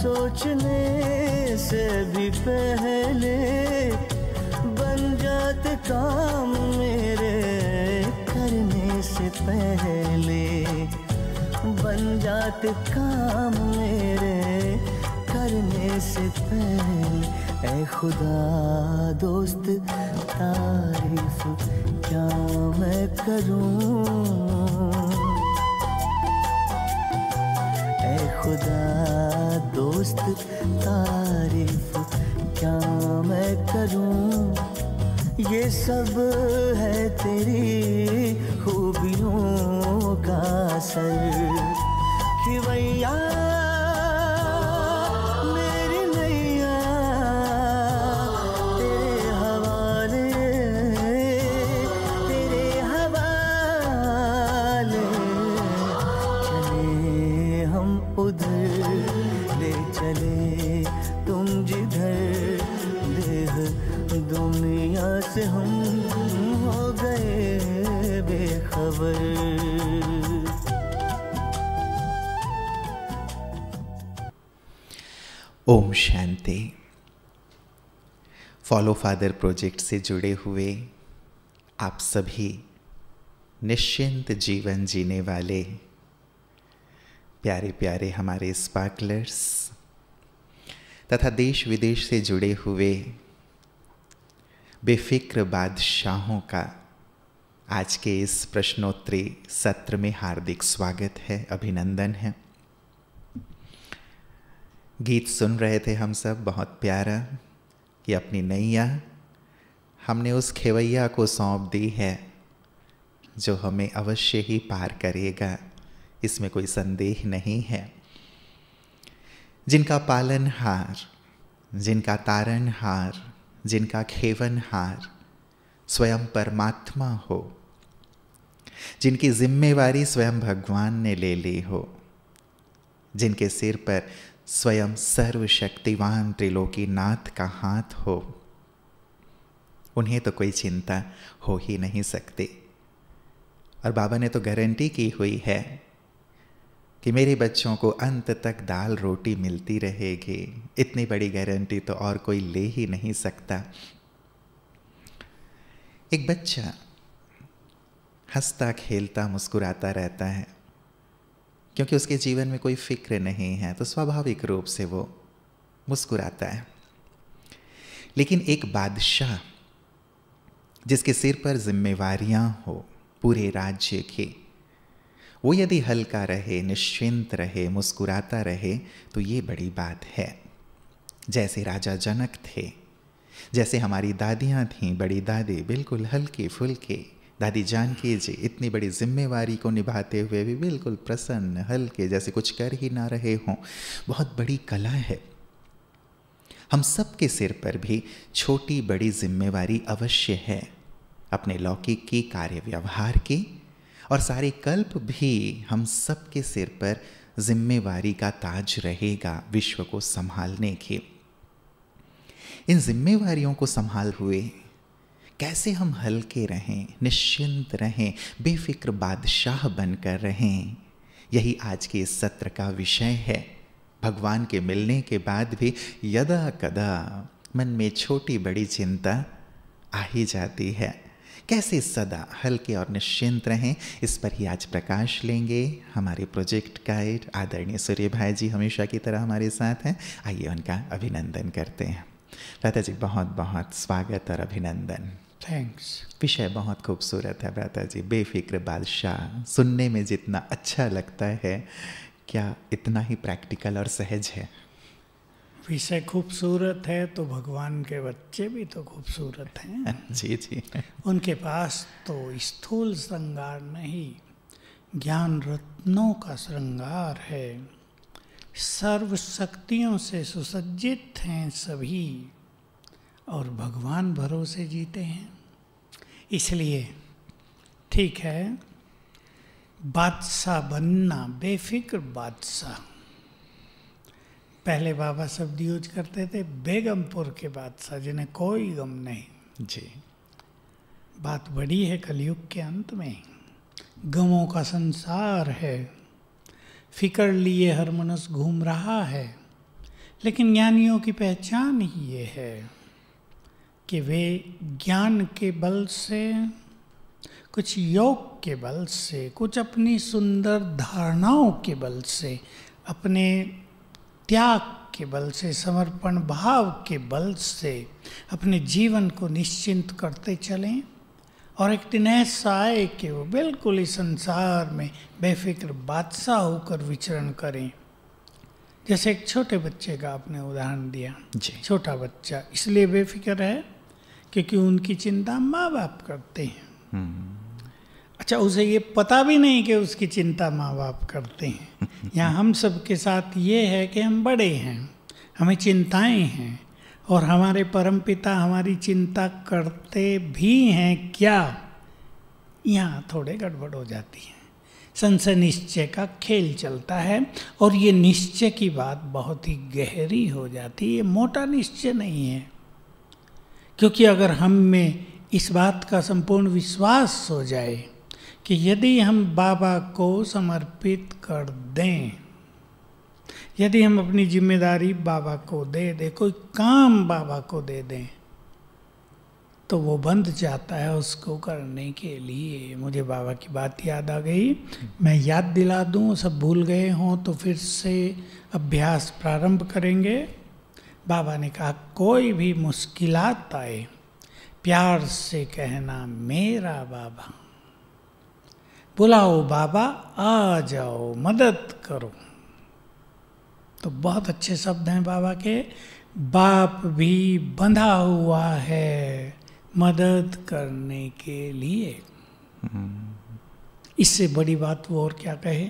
सोचने से भी पहले बन जाते काम मेरे, करने से पहले बन जाते काम मेरे, करने से पहले। ऐ खुदा दोस्त तारीफ क्या मैं करूं, ऐ खुदा दोस्त तारीफ क्या मैं करूं। ये सब है तेरी खूबियों का असर, खिवैया मेरी नैया तेरे हवाले, तेरे हवाले। चले हम उधर ले चले तुम जिधर, देह दुनिया से हम हो गए बेखबर। Om Shanti. Follow father project से जुड़े हुए आप सभी निश्चिंत जीवन जीने वाले प्यारे प्यारे हमारे स्पार्कलर्स तथा देश विदेश से जुड़े हुए बेफिक्र बादशाहों का आज के इस प्रश्नोत्तरी सत्र में हार्दिक स्वागत है, अभिनंदन है। गीत सुन रहे थे हम सब, बहुत प्यारा, कि अपनी नैया हमने उस खेवैया को सौंप दी है जो हमें अवश्य ही पार करेगा, इसमें कोई संदेह नहीं है। जिनका पालनहार, जिनका तारनहार, जिनका खेवनहार स्वयं परमात्मा हो, जिनकी जिम्मेवारी स्वयं भगवान ने ले ली हो, जिनके सिर पर स्वयं सर्वशक्तिवान त्रिलोकीनाथ का हाथ हो, उन्हें तो कोई चिंता हो ही नहीं सकती। और बाबा ने तो गारंटी की हुई है कि मेरे बच्चों को अंत तक दाल रोटी मिलती रहेगी। इतनी बड़ी गारंटी तो और कोई ले ही नहीं सकता। एक बच्चा हंसता खेलता मुस्कुराता रहता है क्योंकि उसके जीवन में कोई फिक्र नहीं है, तो स्वाभाविक रूप से वो मुस्कुराता है। लेकिन एक बादशाह जिसके सिर पर जिम्मेवारियां हो पूरे राज्य की, वो यदि हल्का रहे, निश्चिंत रहे, मुस्कुराता रहे, तो ये बड़ी बात है। जैसे राजा जनक थे, जैसे हमारी दादियाँ थीं, बड़ी दादी, बिल्कुल हल्की फुल्की। दादी जानकी जी इतनी बड़ी जिम्मेवारी को निभाते हुए भी बिल्कुल प्रसन्न, हल्के, जैसे कुछ कर ही ना रहे हों। बहुत बड़ी कला है। हम सब के सिर पर भी छोटी बड़ी जिम्मेवारी अवश्य है, अपने लौकिक की, कार्य व्यवहार की, और सारे कल्प भी हम सब के सिर पर जिम्मेवारी का ताज रहेगा विश्व को संभालने की। इन जिम्मेवारियों को संभाल हुए कैसे हम हल्के रहें, निश्चिंत रहें, बेफिक्र बादशाह बनकर रहें, यही आज के इस सत्र का विषय है। भगवान के मिलने के बाद भी यदा कदा मन में छोटी बड़ी चिंता आ ही जाती है। कैसे सदा हल्के और निश्चिंत रहें, इस पर ही आज प्रकाश लेंगे हमारे प्रोजेक्ट गाइड आदरणीय सूर्य भाई जी, हमेशा की तरह हमारे साथ हैं। आइए उनका अभिनंदन करते हैं। भ्राता जी बहुत बहुत स्वागत और अभिनंदन। थैंक्स। विषय बहुत खूबसूरत है भ्राता जी, बेफिक्र बादशाह। सुनने में जितना अच्छा लगता है, क्या इतना ही प्रैक्टिकल और सहज है? विषय खूबसूरत है तो भगवान के बच्चे भी तो खूबसूरत हैं। जी जी। उनके पास तो स्थूल श्रृंगार नहीं, ज्ञान रत्नों का श्रृंगार है। सर्व शक्तियों से सुसज्जित हैं सभी और भगवान भरोसे जीते हैं। इसलिए ठीक है, बादशाह बनना, बेफिक्र बादशाह। पहले बाबा शब्द यूज करते थे बेगमपुर के बादशाह, जिन्हें कोई गम नहीं। जी, बात बड़ी है कलयुग के अंत में। गमों का संसार है, फिक्र लिए हर मनुष्य घूम रहा है। लेकिन ज्ञानियों की पहचान ही ये है कि वे ज्ञान के बल से, कुछ योग के बल से, कुछ अपनी सुंदर धारणाओं के बल से, अपने त्याग के बल से, समर्पण भाव के बल से अपने जीवन को निश्चिंत करते चलें और एक दिन ऐसा आए कि वो बिल्कुल इस संसार में बेफिक्र बादशाह होकर विचरण करें। जैसे एक छोटे बच्चे का आपने उदाहरण दिया, छोटा बच्चा इसलिए बेफिक्र है क्योंकि उनकी चिंता माँ बाप करते हैं। अच्छा, उसे ये पता भी नहीं कि उसकी चिंता माँ बाप करते हैं। यहाँ हम सब के साथ ये है कि हम बड़े हैं, हमें चिंताएं हैं और हमारे परमपिता हमारी चिंता करते भी हैं क्या, यहाँ थोड़े गड़बड़ हो जाती है। संशय निश्चय का खेल चलता है और ये निश्चय की बात बहुत ही गहरी हो जाती है। ये मोटा निश्चय नहीं है, क्योंकि अगर हम में इस बात का संपूर्ण विश्वास हो जाए कि यदि हम बाबा को समर्पित कर दें, यदि हम अपनी जिम्मेदारी बाबा को दे दें, कोई काम बाबा को दे दें, तो वो बंध जाता है उसको करने के लिए। मुझे बाबा की बात याद आ गई, मैं याद दिला दूं, सब भूल गए हों तो फिर से अभ्यास प्रारंभ करेंगे। बाबा ने कहा कोई भी मुश्किलात आए प्यार से कहना मेरा बाबा, बुलाओ बाबा आ जाओ मदद करो। तो बहुत अच्छे शब्द हैं बाबा के, बाप भी बंधा हुआ है मदद करने के लिए। इससे बड़ी बात वो और क्या कहे।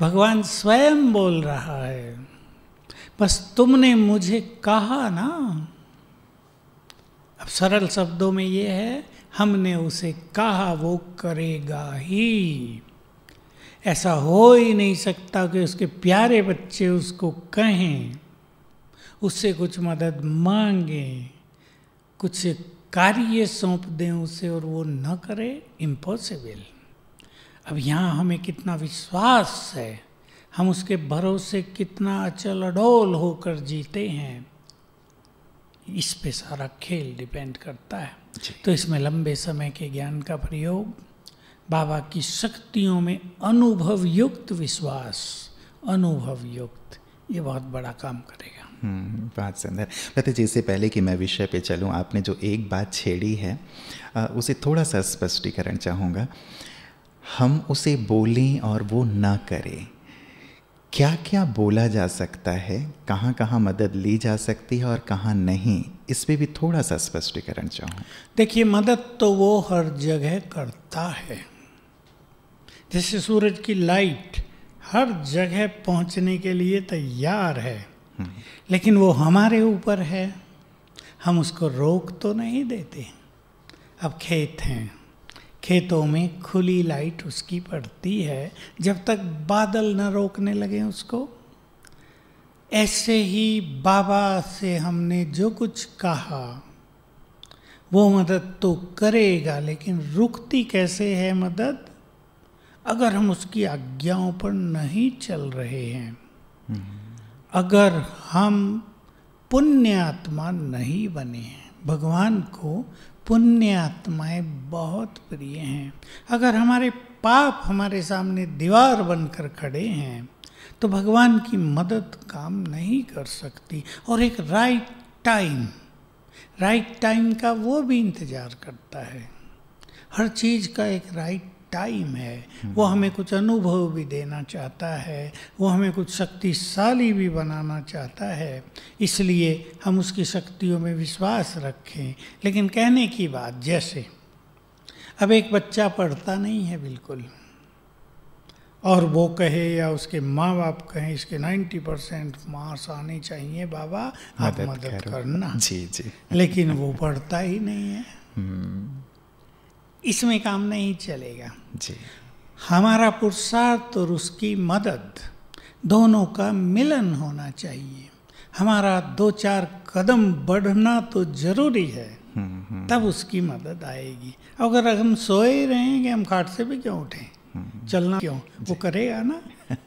भगवान स्वयं बोल रहा है, बस तुमने मुझे कहा ना। अब सरल शब्दों में ये है, हमने उसे कहा वो करेगा ही। ऐसा हो ही नहीं सकता कि उसके प्यारे बच्चे उसको कहें, उससे कुछ मदद मांगें, कुछ कार्य सौंप दें उसे और वो न करे, इम्पॉसिबल। अब यहाँ हमें कितना विश्वास है, हम उसके भरोसे कितना अचल अडोल होकर जीते हैं, इस पे सारा खेल डिपेंड करता है। तो इसमें लंबे समय के ज्ञान का प्रयोग, बाबा की शक्तियों में अनुभव युक्त विश्वास, अनुभव युक्त, ये बहुत बड़ा काम करेगा। बहुत सुंदर। पता जी, इससे पहले कि मैं विषय पे चलूँ, आपने जो एक बात छेड़ी है उसे थोड़ा सा स्पष्टीकरण चाहूँगा। हम उसे बोलें और वो ना करें, क्या क्या बोला जा सकता है, कहाँ कहाँ मदद ली जा सकती है और कहाँ नहीं, इस पे भी थोड़ा सा स्पष्टीकरण चाहूँ। देखिए, मदद तो वो हर जगह करता है। जैसे सूरज की लाइट हर जगह पहुंचने के लिए तैयार है, लेकिन वो हमारे ऊपर है, हम उसको रोक तो नहीं देते। अब खेत हैं, खेतों में खुली लाइट उसकी पड़ती है जब तक बादल न रोकने लगे उसको। ऐसे ही बाबा से हमने जो कुछ कहा वो मदद तो करेगा, लेकिन रुकती कैसे है मदद, अगर हम उसकी आज्ञाओं पर नहीं चल रहे हैं, अगर हम पुण्य आत्मा नहीं बने हैं। भगवान को पुण्य आत्माएं बहुत प्रिय हैं। अगर हमारे पाप हमारे सामने दीवार बनकर खड़े हैं तो भगवान की मदद काम नहीं कर सकती। और एक राइट टाइम का वो भी इंतज़ार करता है। हर चीज़ का एक राइट टाइम है। वो हमें कुछ अनुभव भी देना चाहता है, वो हमें कुछ शक्तिशाली भी बनाना चाहता है, इसलिए हम उसकी शक्तियों में विश्वास रखें। लेकिन कहने की बात, जैसे अब एक बच्चा पढ़ता नहीं है बिल्कुल, और वो कहे या उसके माँ बाप कहें इसके 90% मार्क्स आने चाहिए, बाबा आप मदद करना। जी जी। लेकिन वो पढ़ता ही नहीं है, इसमें काम नहीं चलेगा। जी। हमारा पुरुषार्थ और उसकी मदद दोनों का मिलन होना चाहिए। हमारा 2-4 कदम बढ़ना तो जरूरी है, तब उसकी मदद आएगी। अगर हम सोए रहेंगे, हम खाट से भी क्यों उठें, चलना क्यों, वो करेगा ना।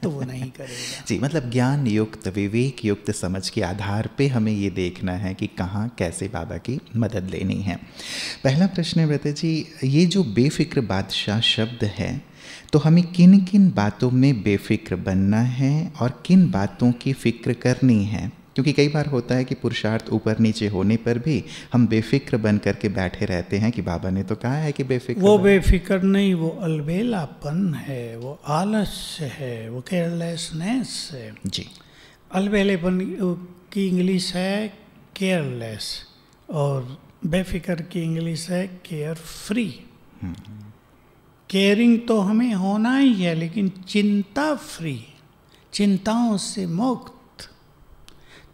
तो वो नहीं करेगा। जी, मतलब ज्ञान युक्त, विवेक युक्त समझ के आधार पे हमें ये देखना है कि कहाँ कैसे बाबा की मदद लेनी है। पहला प्रश्न है व्रत जी, ये जो बेफिक्र बादशाह शब्द है, तो हमें किन किन बातों में बेफिक्र बनना है और किन बातों की फिक्र करनी है? क्योंकि कई बार होता है कि पुरुषार्थ ऊपर नीचे होने पर भी हम बेफिक्र बन करके बैठे रहते हैं कि बाबा ने तो कहा है कि बेफिक्र। वो बेफिक्र नहीं, वो अलबेलापन है, वो आलस्य है, वो केयरलेसनेस है। जी, अलबेलेपन की इंग्लिश है केयरलेस और बेफिक्र की इंग्लिश है केयर फ्री। केयरिंग तो हमें होना ही है, लेकिन चिंता फ्री, चिंताओं से मुक्त।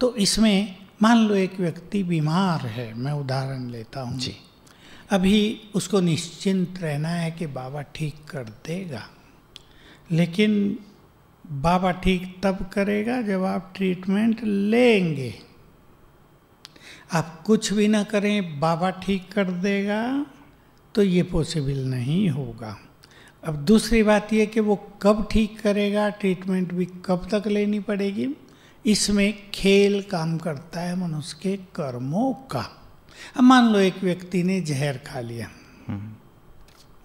तो इसमें मान लो एक व्यक्ति बीमार है, मैं उदाहरण लेता हूँ जी, अभी उसको निश्चिंत रहना है कि बाबा ठीक कर देगा, लेकिन बाबा ठीक तब करेगा जब आप ट्रीटमेंट लेंगे। आप कुछ भी ना करें, बाबा ठीक कर देगा, तो ये पॉसिबल नहीं होगा। अब दूसरी बात ये कि वो कब ठीक करेगा, ट्रीटमेंट भी कब तक लेनी पड़ेगी, इसमें खेल काम करता है मनुष्य के कर्मों का। अब मान लो एक व्यक्ति ने जहर खा लिया,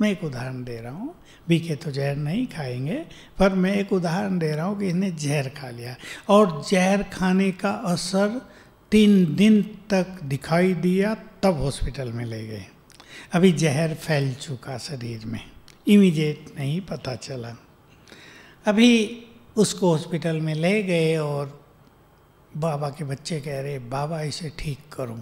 मैं एक उदाहरण दे रहा हूँ, बीके तो जहर नहीं खाएंगे, पर मैं एक उदाहरण दे रहा हूँ कि इसने जहर खा लिया और जहर खाने का असर 3 दिन तक दिखाई दिया, तब हॉस्पिटल में ले गए। अभी जहर फैल चुका शरीर में, इमीडिएट नहीं पता चला। अभी उसको हॉस्पिटल में ले गए और बाबा के बच्चे कह रहे बाबा इसे ठीक करो।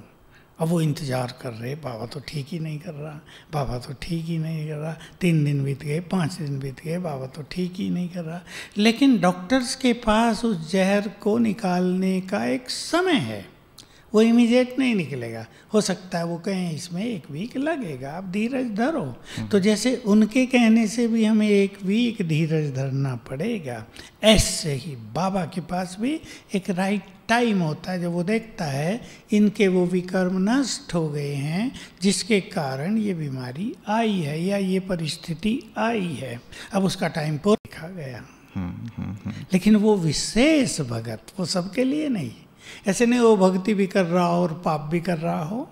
अब वो इंतज़ार कर रहे, बाबा तो ठीक ही नहीं कर रहा, बाबा तो ठीक ही नहीं कर रहा। 3 दिन बीत गए, 5 दिन बीत गए, बाबा तो ठीक ही नहीं कर रहा। लेकिन डॉक्टर्स के पास उस जहर को निकालने का एक समय है, वो इमीडिएट नहीं निकलेगा। हो सकता है वो कहें इसमें 1 वीक लगेगा, आप धीरज धरो। तो जैसे उनके कहने से भी हमें 1 वीक धीरज धरना पड़ेगा, ऐसे ही बाबा के पास भी एक राइट टाइम होता है जब वो देखता है इनके वो विकर्म नष्ट हो गए हैं जिसके कारण ये बीमारी आई है या ये परिस्थिति आई है। अब उसका टाइम पूरा लिखा गया। लेकिन वो विशेष भगत, वो सबके लिए नहीं। ऐसे नहीं वो भक्ति भी कर रहा हो और पाप भी कर रहा हो।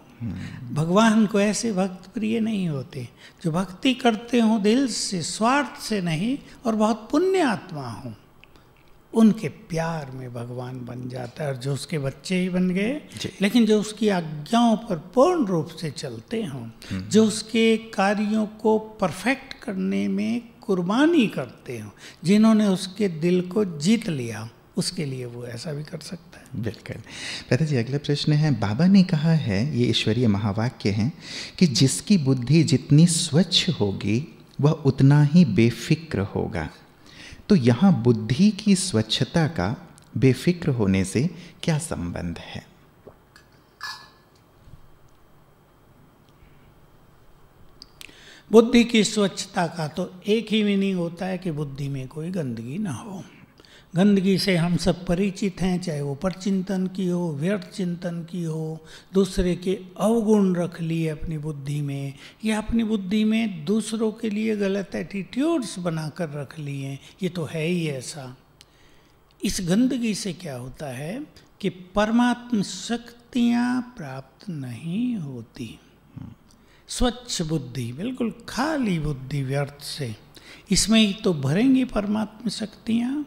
भगवान को ऐसे भक्त प्रिय नहीं होते जो भक्ति करते हो दिल से, स्वार्थ से नहीं, और बहुत पुण्य आत्मा हो। उनके प्यार में भगवान बन जाता है, और जो उसके बच्चे ही बन गए। लेकिन जो उसकी आज्ञाओं पर पूर्ण रूप से चलते हों, जो उसके कार्यों को परफेक्ट करने में कुर्बानी करते हों, जिन्होंने उसके दिल को जीत लिया, उसके लिए वो ऐसा भी कर सकता है। बिल्कुल। प्रभु जी, अगला प्रश्न है, बाबा ने कहा है, ये ईश्वरीय महावाक्य है, कि जिसकी बुद्धि जितनी स्वच्छ होगी वह उतना ही बेफिक्र होगा। तो यहाँ बुद्धि की स्वच्छता का बेफिक्र होने से क्या संबंध है? बुद्धि की स्वच्छता का तो एक ही मीनिंग होता है कि बुद्धि में कोई गंदगी ना हो। गंदगी से हम सब परिचित हैं, चाहे वो परचिंतन की हो, व्यर्थ चिंतन की हो, दूसरे के अवगुण रख लिए अपनी बुद्धि में, या अपनी बुद्धि में दूसरों के लिए गलत एटीट्यूड्स बनाकर रख लिए, ये तो है ही ऐसा। इस गंदगी से क्या होता है कि परमात्म शक्तियाँ प्राप्त नहीं होती। स्वच्छ बुद्धि, बिल्कुल खाली बुद्धि व्यर्थ से, इसमें ही तो भरेंगी परमात्म शक्तियाँ।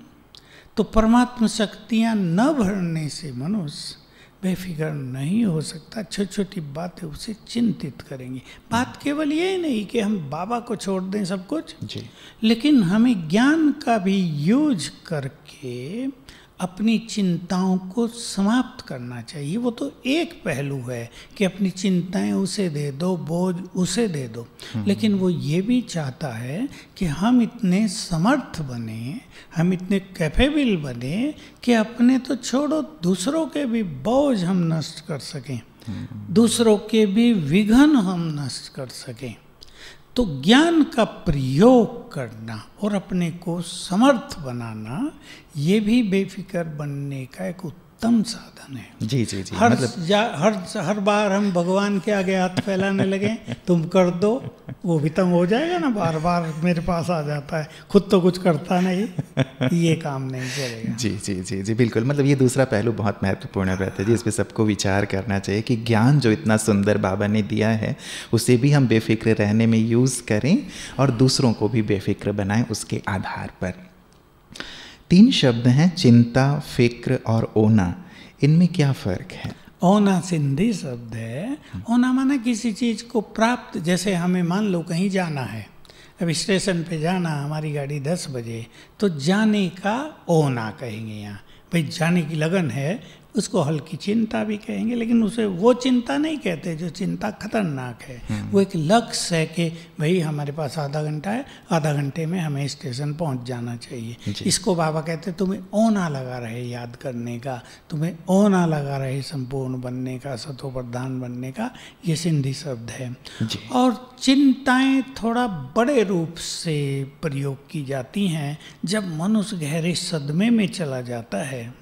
तो परमात्म शक्तियाँ न भरने से मनुष्य बेफिक्र नहीं हो सकता। छोटी छोटी बातें उसे चिंतित करेंगी। बात केवल ये नहीं कि हम बाबा को छोड़ दें सब कुछ जी, लेकिन हमें ज्ञान का भी यूज करके अपनी चिंताओं को समाप्त करना चाहिए। वो तो एक पहलू है कि अपनी चिंताएं उसे दे दो, बोझ उसे दे दो, लेकिन वो ये भी चाहता है कि हम इतने समर्थ बने, हम इतने कैपेबल बने कि अपने तो छोड़ो, दूसरों के भी बोझ हम नष्ट कर सकें, दूसरों के भी विघ्न हम नष्ट कर सकें। तो ज्ञान का प्रयोग करना और अपने को समर्थ बनाना, ये भी बेफिक्र बनने का एक उत्तम साधन है। जी जी जी, हर बार हम भगवान के आगे हाथ फैलाने लगे, तुम कर दो, वो भी तंग हो जाएगा ना, बार बार मेरे पास आ जाता है, खुद तो कुछ करता नहीं, ये काम नहीं चलेगा। जी जी जी जी बिल्कुल, मतलब ये दूसरा पहलू बहुत महत्वपूर्ण रहता है जी, इस पर सबको विचार करना चाहिए कि ज्ञान जो इतना सुंदर बाबा ने दिया है उसे भी हम बेफिक्र रहने में यूज़ करें और दूसरों को भी बेफिक्र बनाएं उसके आधार पर। 3 शब्द हैं, चिंता, फिक्र और ओना, इनमें क्या फ़र्क है? ओना सिंधी शब्द है। ओना माना किसी चीज़ को प्राप्त, जैसे हमें मान लो कहीं जाना है, अब स्टेशन पे जाना, हमारी गाड़ी 10 बजे, तो जाने का ओना कहेंगे यहाँ, भाई जाने की लगन है, उसको हल्की चिंता भी कहेंगे, लेकिन उसे वो चिंता नहीं कहते जो चिंता खतरनाक है। वो एक लक्ष्य है कि भाई हमारे पास आधा घंटा है, आधा घंटे में हमें स्टेशन पहुंच जाना चाहिए। इसको बाबा कहते तुम्हें ओना लगा रहे याद करने का, तुम्हें ओना लगा रहे संपूर्ण बनने का, सतो प्रधान बनने का, ये सिंधी शब्द है। और चिंताएं थोड़ा बड़े रूप से प्रयोग की जाती हैं जब मनुष्य गहरे सदमे में चला जाता है,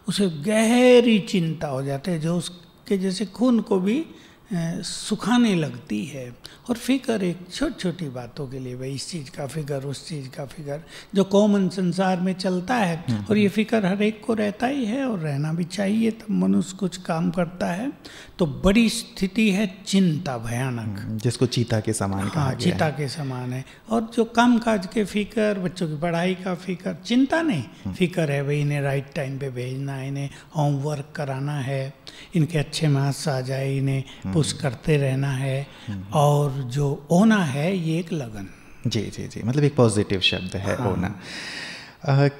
उसे गहरी चिंता हो जाती है जो उसके जैसे खून को भी सुखाने लगती है। और फिक्र एक छोटी छोटी बातों के लिए, भाई इस चीज़ का फिक्र, उस चीज़ का फिक्र, जो कॉमन संसार में चलता है, और ये फिक्र हर एक को रहता ही है और रहना भी चाहिए, तब मनुष्य कुछ काम करता है। तो बड़ी स्थिति है चिंता भयानक, जिसको चीता के समान कहा गया चीता के समान है। और जो काम काज के फिक्र, बच्चों की पढ़ाई का फिक्र, चिंता नहीं, फिक्र है भाई इन्हें राइट टाइम पे भेजना है, इन्हें होमवर्क कराना है, इनके अच्छे मार्क्स आ जाए, इन्हें पुश करते रहना है। और जो ओना है ये एक लगन। जी जी जी, मतलब एक पॉजिटिव शब्द है ओना।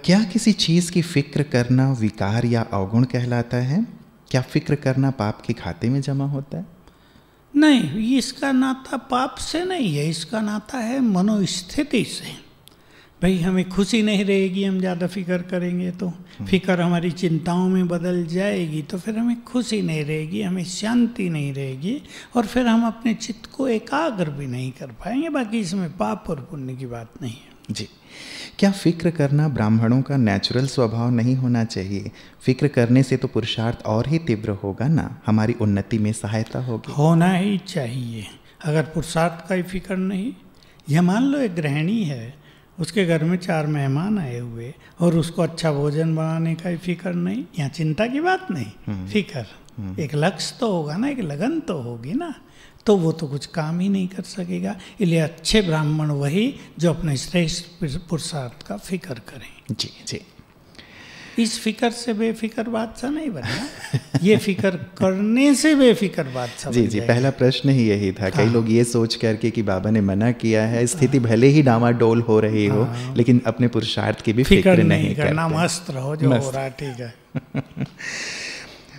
क्या किसी चीज़ की फिक्र करना विकार या अवगुण कहलाता है? क्या फिक्र करना पाप के खाते में जमा होता है? नहीं, इसका नाता पाप से नहीं है, इसका नाता है मनोस्थिति से। भाई हमें खुशी नहीं रहेगी, हम ज़्यादा फिक्र करेंगे तो फिक्र हमारी चिंताओं में बदल जाएगी, तो फिर हमें खुशी नहीं रहेगी, हमें शांति नहीं रहेगी, और फिर हम अपने चित्त को एकाग्र भी नहीं कर पाएंगे। बाकी इसमें पाप और पुण्य की बात नहीं है। जी, क्या फिक्र करना ब्राह्मणों का नेचुरल स्वभाव नहीं होना चाहिए? फिक्र करने से तो पुरुषार्थ और ही तीव्र होगा ना, हमारी उन्नति में सहायता होगी। होना ही चाहिए। अगर पुरुषार्थ का ही फिक्र नहीं, यह मान लो एक गृहिणी है, उसके घर में 4 मेहमान आए हुए और उसको अच्छा भोजन बनाने का ही फिक्र नहीं, यहाँ चिंता की बात नहीं, फिक्र, एक लक्ष्य तो होगा ना, एक लगन तो होगी ना, तो वो तो कुछ काम ही नहीं कर सकेगा। इसलिए अच्छे ब्राह्मण वही जो अपने श्रेष्ठ पुरुषार्थ का फिक्र करें। जी जी, इस फिक्र से बेफिक्र बादशाह नहीं बना, ये फिक्र करने से बेफिक्र बादशाह। जी जी, पहला प्रश्न ही यही था। कई लोग ये सोच करके कि बाबा ने मना किया है, स्थिति भले ही डामाडोल हो रही हो, लेकिन अपने पुरुषार्थ की भी फिक्र नहीं करना, मस्त रहो, जो हो रहा ठीक है।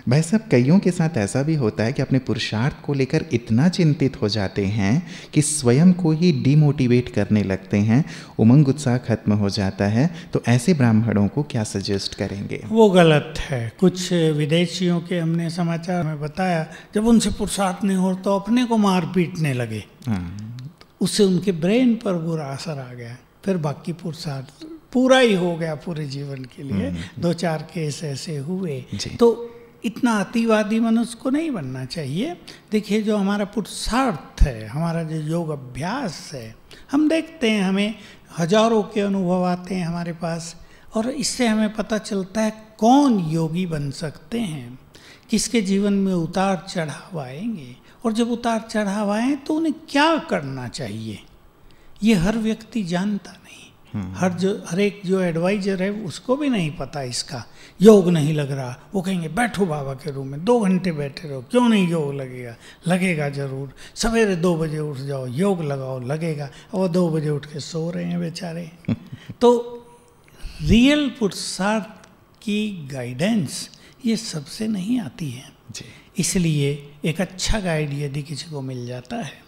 भाई साहब, कईयों के साथ ऐसा भी होता है कि अपने पुरुषार्थ को लेकर इतना चिंतित हो जाते हैं कि स्वयं को ही डिमोटिवेट करने लगते हैं, उमंग उत्साह खत्म हो जाता है। तो ऐसे ब्राह्मणों को क्या सजेस्ट करेंगे? वो गलत है। कुछ विदेशियों के हमने समाचार में बताया, जब उनसे पुरुषार्थ नहीं हो तो अपने को मार पीटने लगे, उससे उनके ब्रेन पर बुरा असर आ गया, फिर बाकी पुरुषार्थ पूरा ही हो गया पूरे जीवन के लिए। 2-4 केस ऐसे हुए। तो इतना अतिवादी मनुष्य को नहीं बनना चाहिए। देखिए, जो हमारा पुरुषार्थ है, हमारा जो योग अभ्यास है, हम देखते हैं, हमें हजारों के अनुभव आते हैं हमारे पास, और इससे हमें पता चलता है कौन योगी बन सकते हैं, किसके जीवन में उतार चढ़ाव आएंगे, और जब उतार चढ़ाव आए तो उन्हें क्या करना चाहिए, ये हर व्यक्ति जानता नहीं। हर एक जो एडवाइजर है उसको भी नहीं पता इसका। योग नहीं लग रहा, वो कहेंगे बैठो बाबा के रूम में 2 घंटे बैठे रहो, क्यों नहीं योग लगेगा? लगेगा जरूर, सवेरे 2 बजे उठ जाओ, योग लगाओ, लगेगा। और 2 बजे उठ के सो रहे हैं बेचारे। तो रियल पुरुषार्थ की गाइडेंस ये सबसे नहीं आती है। इसलिए एक अच्छा गाइड यदि किसी को मिल जाता है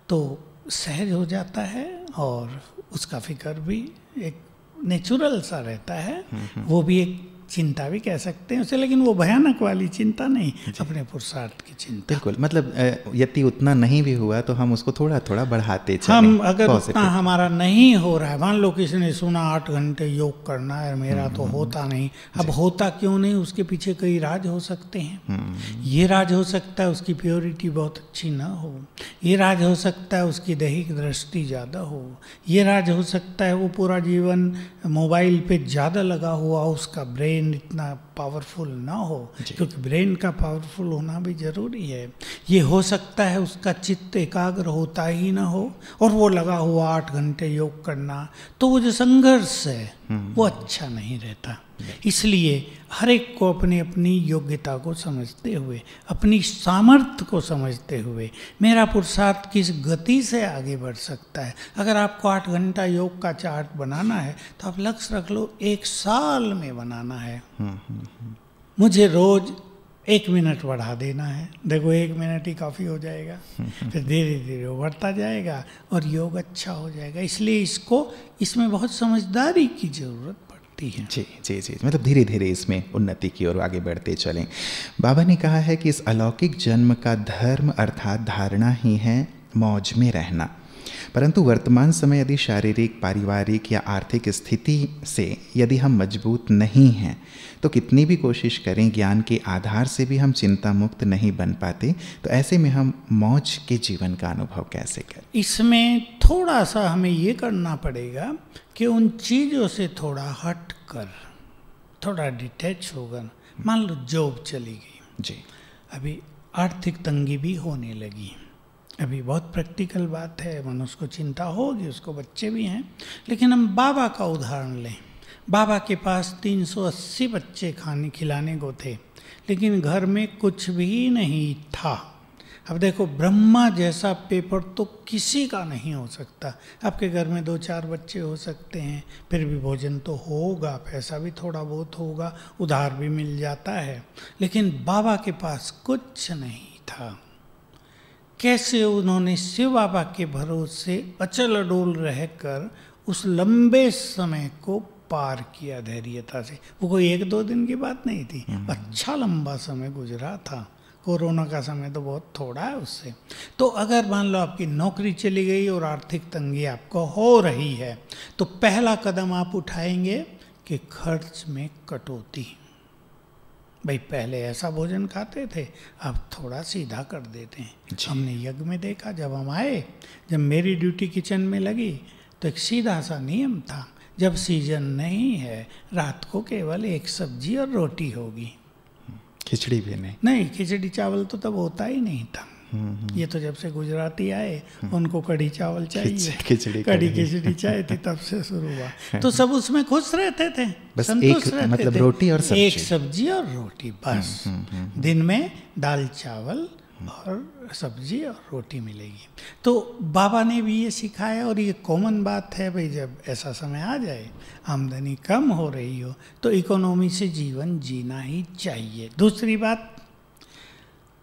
तो सहज हो जाता है, और उसका फिक्र भी एक नेचुरल सा रहता है, वो भी एक चिंता भी कह सकते हैं उसे, लेकिन वो भयानक वाली चिंता नहीं, अपने पुरुषार्थ की चिंता। बिल्कुल, मतलब यदि उतना नहीं भी हुआ तो हम उसको थोड़ा थोड़ा बढ़ाते चलें। हम अगर उतना हमारा नहीं हो रहा है, मान लो किसी ने सुना 8 घंटे योग करना है, मेरा तो होता नहीं, अब होता क्यों नहीं, उसके पीछे कई राज हो सकते हैं। ये राज हो सकता है उसकी प्योरिटी बहुत अच्छी ना हो, ये राज हो सकता है उसकी दैहिक दृष्टि ज़्यादा हो, ये राज हो सकता है वो पूरा जीवन मोबाइल पे ज़्यादा लगा हुआ, उसका ब्रेन इतना पावरफुल ना हो, क्योंकि ब्रेन का पावरफुल होना भी जरूरी है। ये हो सकता है उसका चित्त एकाग्र होता ही ना हो और वो लगा हुआ 8 घंटे योग करना, तो वो जो संघर्ष है वो अच्छा नहीं रहता। इसलिए हर एक को अपनी अपनी योग्यता को समझते हुए, अपनी सामर्थ्य को समझते हुए, मेरा पुरुषार्थ किस गति से आगे बढ़ सकता है। अगर आपको 8 घंटा योग का चार्ट बनाना है तो आप लक्ष्य रख लो 1 साल में बनाना है। मुझे रोज 1 मिनट बढ़ा देना है, देखो 1 मिनट ही काफ़ी हो जाएगा, फिर धीरे धीरे वो बढ़ता जाएगा और योग अच्छा हो जाएगा। इसलिए इसमें बहुत समझदारी की जरूरत पड़ती है। जी जी जी, मतलब धीरे धीरे इसमें उन्नति की ओर आगे बढ़ते चलें। बाबा ने कहा है कि इस अलौकिक जन्म का धर्म अर्थात धारणा ही है मौज में रहना, परंतु वर्तमान समय यदि शारीरिक, पारिवारिक या आर्थिक स्थिति से यदि हम मजबूत नहीं हैं तो कितनी भी कोशिश करें ज्ञान के आधार से भी हम चिंता मुक्त नहीं बन पाते। तो ऐसे में हम मौज के जीवन का अनुभव कैसे करें? इसमें थोड़ा सा हमें ये करना पड़ेगा कि उन चीज़ों से थोड़ा हट कर, थोड़ा डिटैच होकर, मान लो जॉब चली गई जी, अभी आर्थिक तंगी भी होने लगी, अभी बहुत प्रैक्टिकल बात है, मनुष्य को चिंता होगी, उसको बच्चे भी हैं, लेकिन हम बाबा का उदाहरण लें। बाबा के पास 380 बच्चे खाने खिलाने को थे, लेकिन घर में कुछ भी नहीं था। अब देखो, ब्रह्मा जैसा पेपर तो किसी का नहीं हो सकता। आपके घर में 2-4 बच्चे हो सकते हैं, फिर भी भोजन तो होगा, पैसा भी थोड़ा बहुत होगा, उधार भी मिल जाता है, लेकिन बाबा के पास कुछ नहीं था। कैसे उन्होंने शिव बाबा के भरोसे अचल अडोल रहकर उस लंबे समय को पार किया धैर्यता से। वो कोई 1-2 दिन की बात नहीं थी, अच्छा लंबा समय गुजरा था। कोरोना का समय तो बहुत थोड़ा है उससे। तो अगर मान लो आपकी नौकरी चली गई और आर्थिक तंगी आपको हो रही है, तो पहला कदम आप उठाएंगे कि खर्च में कटौती। भाई पहले ऐसा भोजन खाते थे, अब थोड़ा सीधा कर देते हैं। हमने यज्ञ में देखा, जब हम आए, जब मेरी ड्यूटी किचन में लगी तो एक सीधा सा नियम था, जब सीजन नहीं है रात को केवल 1 सब्जी और रोटी होगी, खिचड़ी भी नहीं, खिचड़ी चावल तो तब होता ही नहीं था। ये तो जब से गुजराती आए उनको कढ़ी चावल चाहिए, कढ़ी खिचड़ी चाहिए थी, तब से शुरू हुआ। तो सब उसमें खुश रहते थे, बस संतुष्ट एक, रहते मतलब थे। रोटी और सब्जी, 1 सब्जी और रोटी बस। दिन में दाल चावल और सब्जी और रोटी मिलेगी। तो बाबा ने भी ये सिखाया, और ये कॉमन बात है भाई, जब ऐसा समय आ जाए, आमदनी कम हो रही हो, तो इकोनॉमी से जीवन जीना ही चाहिए। दूसरी बात,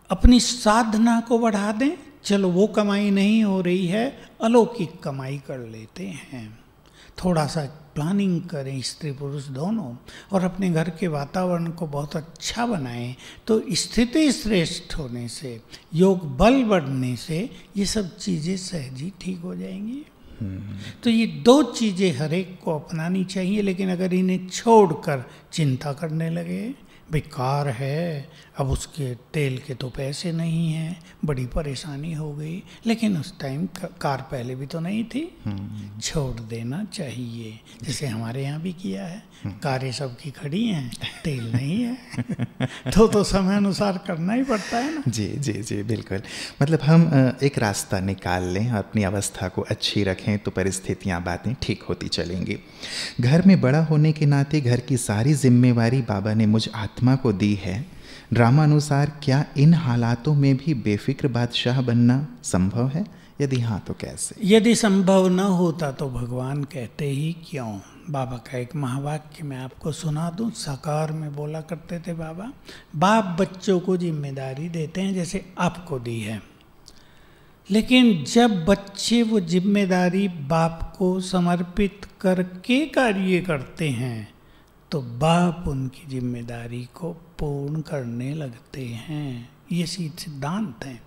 अपनी साधना को बढ़ा दें। चलो वो कमाई नहीं हो रही है, अलौकिक कमाई कर लेते हैं। थोड़ा सा प्लानिंग करें स्त्री पुरुष दोनों, और अपने घर के वातावरण को बहुत अच्छा बनाएं। तो स्थिति श्रेष्ठ होने से, योग बल बढ़ने से ये सब चीज़ें सहज ही ठीक हो जाएंगी। तो ये 2 चीज़ें हर एक को अपनानी चाहिए। लेकिन अगर इन्हें छोड़कर चिंता करने लगे, भाई कार है, अब उसके तेल के तो पैसे नहीं हैं, बड़ी परेशानी हो गई, लेकिन उस टाइम कार पहले भी तो नहीं थी, छोड़ देना चाहिए। जैसे हमारे यहाँ भी किया है, कारें सबकी खड़ी हैं, तेल नहीं है तो समय अनुसार करना ही पड़ता है ना। जी जी जी, बिल्कुल। मतलब हम एक रास्ता निकाल लें, अपनी अवस्था को अच्छी रखें, तो परिस्थितियाँ, बातें ठीक होती चलेंगी। घर में बड़ा होने के नाते घर की सारी जिम्मेवारी बाबा ने मुझ आत्मा को दी है। ड्रामानुसार क्या इन हालातों में भी बेफिक्र बादशाह बनना संभव है? यदि हाँ तो कैसे? यदि संभव न होता तो भगवान कहते ही क्यों। बाबा का एक महावाक्य मैं आपको सुना दूं, साकार में बोला करते थे बाबा, बाप बच्चों को जिम्मेदारी देते हैं जैसे आपको दी है, लेकिन जब बच्चे वो जिम्मेदारी बाप को समर्पित करके कार्य करते हैं तो बाप उनकी जिम्मेदारी को पूर्ण करने लगते हैं। ये सिद्धांत है।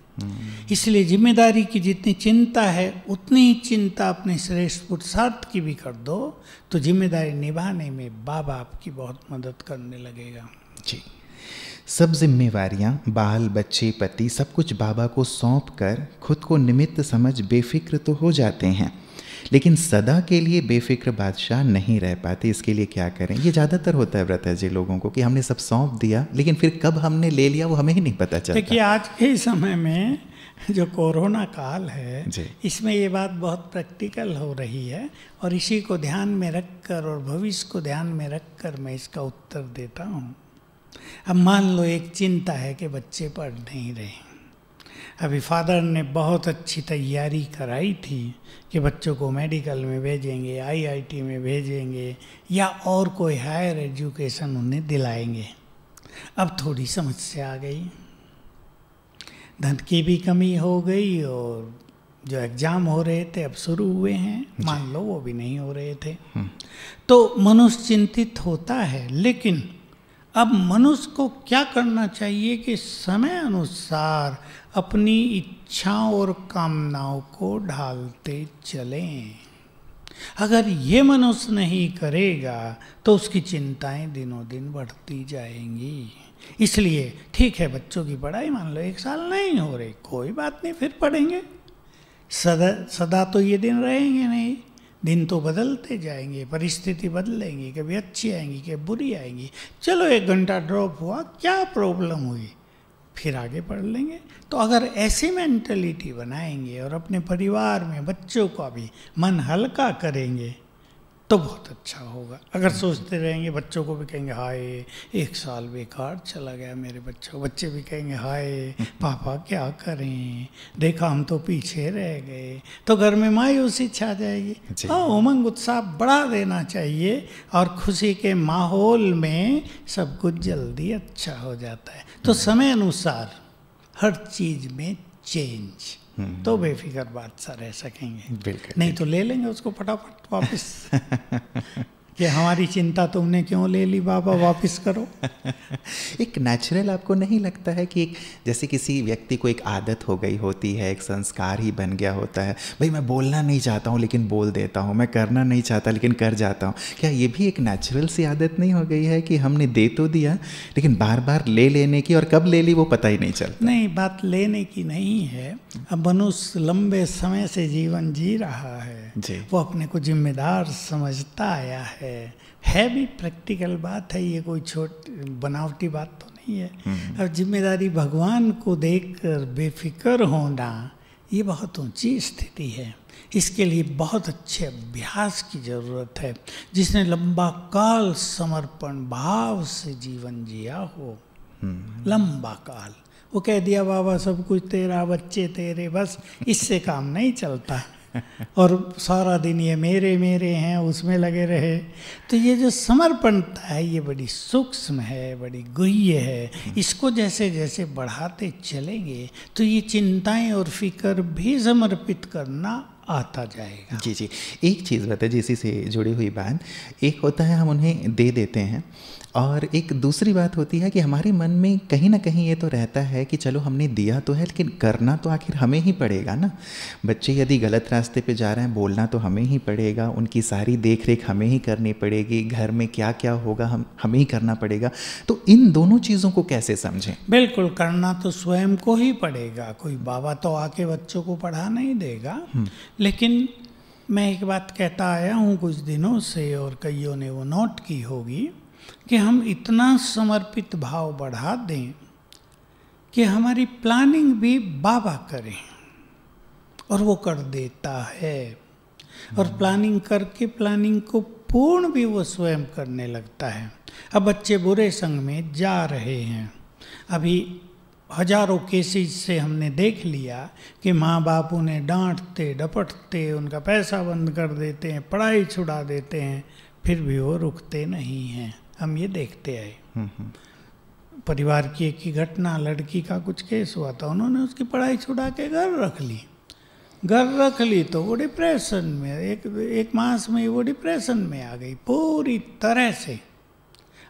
इसलिए जिम्मेदारी की जितनी चिंता है उतनी ही चिंता अपने श्रेष्ठ पुरुषार्थ की भी कर दो तो जिम्मेदारी निभाने में बाबा आपकी बहुत मदद करने लगेगा। जी, सब जिम्मेवारियां, बाल बच्चे पति सब कुछ बाबा को सौंप कर खुद को निमित्त समझ बेफिक्र तो हो जाते हैं, लेकिन सदा के लिए बेफिक्र बादशाह नहीं रह पाते। इसके लिए क्या करें? ये ज़्यादातर होता है व्रत जी लोगों को कि हमने सब सौंप दिया लेकिन फिर कब हमने ले लिया वो हमें ही नहीं पता चलता। देखिए आज के समय में जो कोरोना काल है जी। इसमें ये बात बहुत प्रैक्टिकल हो रही है और इसी को ध्यान में रखकर और भविष्य को ध्यान में रखकर मैं इसका उत्तर देता हूँ। अब मान लो एक चिंता है कि बच्चे पढ़ नहीं रहे। अभी फादर ने बहुत अच्छी तैयारी कराई थी कि बच्चों को मेडिकल में भेजेंगे, आईआईटी में भेजेंगे या और कोई हायर एजुकेशन उन्हें दिलाएंगे। अब थोड़ी समस्या आ गई, धन की भी कमी हो गई और जो एग्ज़ाम हो रहे थे अब शुरू हुए हैं, मान लो वो भी नहीं हो रहे थे। तो मनुष्य चिंतित होता है, लेकिन अब मनुष्य को क्या करना चाहिए कि समय अनुसार अपनी इच्छाओं और कामनाओं को ढालते चलें। अगर ये मनुष्य नहीं करेगा तो उसकी चिंताएं दिनों दिन बढ़ती जाएंगी। इसलिए ठीक है, बच्चों की पढ़ाई मान लो 1 साल नहीं हो रही, कोई बात नहीं, फिर पढ़ेंगे। सदा तो ये दिन रहेंगे नहीं, दिन तो बदलते जाएंगे, परिस्थिति बदलेंगी, कभी अच्छी आएंगी कभी बुरी आएंगी। चलो 1 घंटा ड्रॉप हुआ, क्या प्रॉब्लम हुई, फिर आगे पढ़ लेंगे। तो अगर ऐसी मेंटलिटी बनाएंगे और अपने परिवार में बच्चों का भी मन हल्का करेंगे तो बहुत अच्छा होगा। अगर सोचते रहेंगे, बच्चों को भी कहेंगे हाय 1 साल बेकार चला गया मेरे बच्चों, बच्चे भी कहेंगे हाय पापा क्या करें, देखा हम तो पीछे रह गए, तो घर में मायूसी छा जाएगी। हाँ, उमंग उत्साह बढ़ा देना चाहिए और खुशी के माहौल में सब कुछ जल्दी अच्छा हो जाता है। तो समय अनुसार हर चीज में चेंज, तो बेफिक्र बादशाह रह सकेंगे। नहीं तो ले लेंगे उसको फटाफट वापस कि हमारी चिंता तुमने क्यों ले ली बाबा, वापस करो। एक नेचुरल आपको नहीं लगता है कि एक जैसे किसी व्यक्ति को एक आदत हो गई होती है, एक संस्कार ही बन गया होता है, भाई मैं बोलना नहीं चाहता हूँ लेकिन बोल देता हूँ, मैं करना नहीं चाहता लेकिन कर जाता हूँ। क्या ये भी एक नेचुरल सी आदत नहीं हो गई है कि हमने दे तो दिया लेकिन बार बार ले लेने की, और कब ले ली वो पता ही नहीं चलता? नहीं, बात लेने की नहीं है। अब मनुष्य लंबे समय से जीवन जी रहा है जी। वो अपने को जिम्मेदार समझता आया है भी प्रैक्टिकल बात है, ये कोई छोटी बनावटी बात तो नहीं है। अब जिम्मेदारी भगवान को देखकर बेफिक्र होना ये बहुत ऊंची स्थिति है। इसके लिए बहुत अच्छे अभ्यास की जरूरत है। जिसने लंबा काल समर्पण भाव से जीवन जिया हो, लंबा काल, वो कह दिया बाबा सब कुछ तेरा, बच्चे तेरे, बस इससे काम नहीं चलता और सारा दिन ये मेरे मेरे हैं उसमें लगे रहे। तो ये जो समर्पणता है ये बड़ी सूक्ष्म है, बड़ी गुह्य है। इसको जैसे जैसे बढ़ाते चलेंगे तो ये चिंताएं और फिक्र भी समर्पित करना आता जाएगा। जी जी, एक चीज़ बताइए इसी से जुड़ी हुई बात। एक होता है हम उन्हें दे देते हैं, और एक दूसरी बात होती है कि हमारे मन में कहीं ना कहीं ये तो रहता है कि चलो हमने दिया तो है लेकिन करना तो आखिर हमें ही पड़ेगा ना। बच्चे यदि गलत रास्ते पे जा रहे हैं, बोलना तो हमें ही पड़ेगा, उनकी सारी देख रेख हमें ही करनी पड़ेगी, घर में क्या क्या होगा हमें ही करना पड़ेगा। तो इन दोनों चीज़ों को कैसे समझें? बिल्कुल, करना तो स्वयं को ही पड़ेगा। कोई बाबा तो आके बच्चों को पढ़ा नहीं देगा। लेकिन मैं एक बात कहता आया हूँ कुछ दिनों से और कईयों ने वो नोट की होगी कि हम इतना समर्पित भाव बढ़ा दें कि हमारी प्लानिंग भी बाबा करें, और वो कर देता है। और प्लानिंग करके प्लानिंग को पूर्ण भी वो स्वयं करने लगता है। अब बच्चे बुरे संग में जा रहे हैं, अभी हजारों केसेस से हमने देख लिया कि माँ बाप उन्हें डांटते डपटते उनका पैसा बंद कर देते हैं, पढ़ाई छुड़ा देते हैं, फिर भी वो रुकते नहीं हैं। हम ये देखते आए। परिवार की एक ही घटना, लड़की का कुछ केस हुआ था, उन्होंने उसकी पढ़ाई छुड़ा के घर रख ली तो वो डिप्रेशन में एक मास में वो डिप्रेशन में आ गई पूरी तरह से।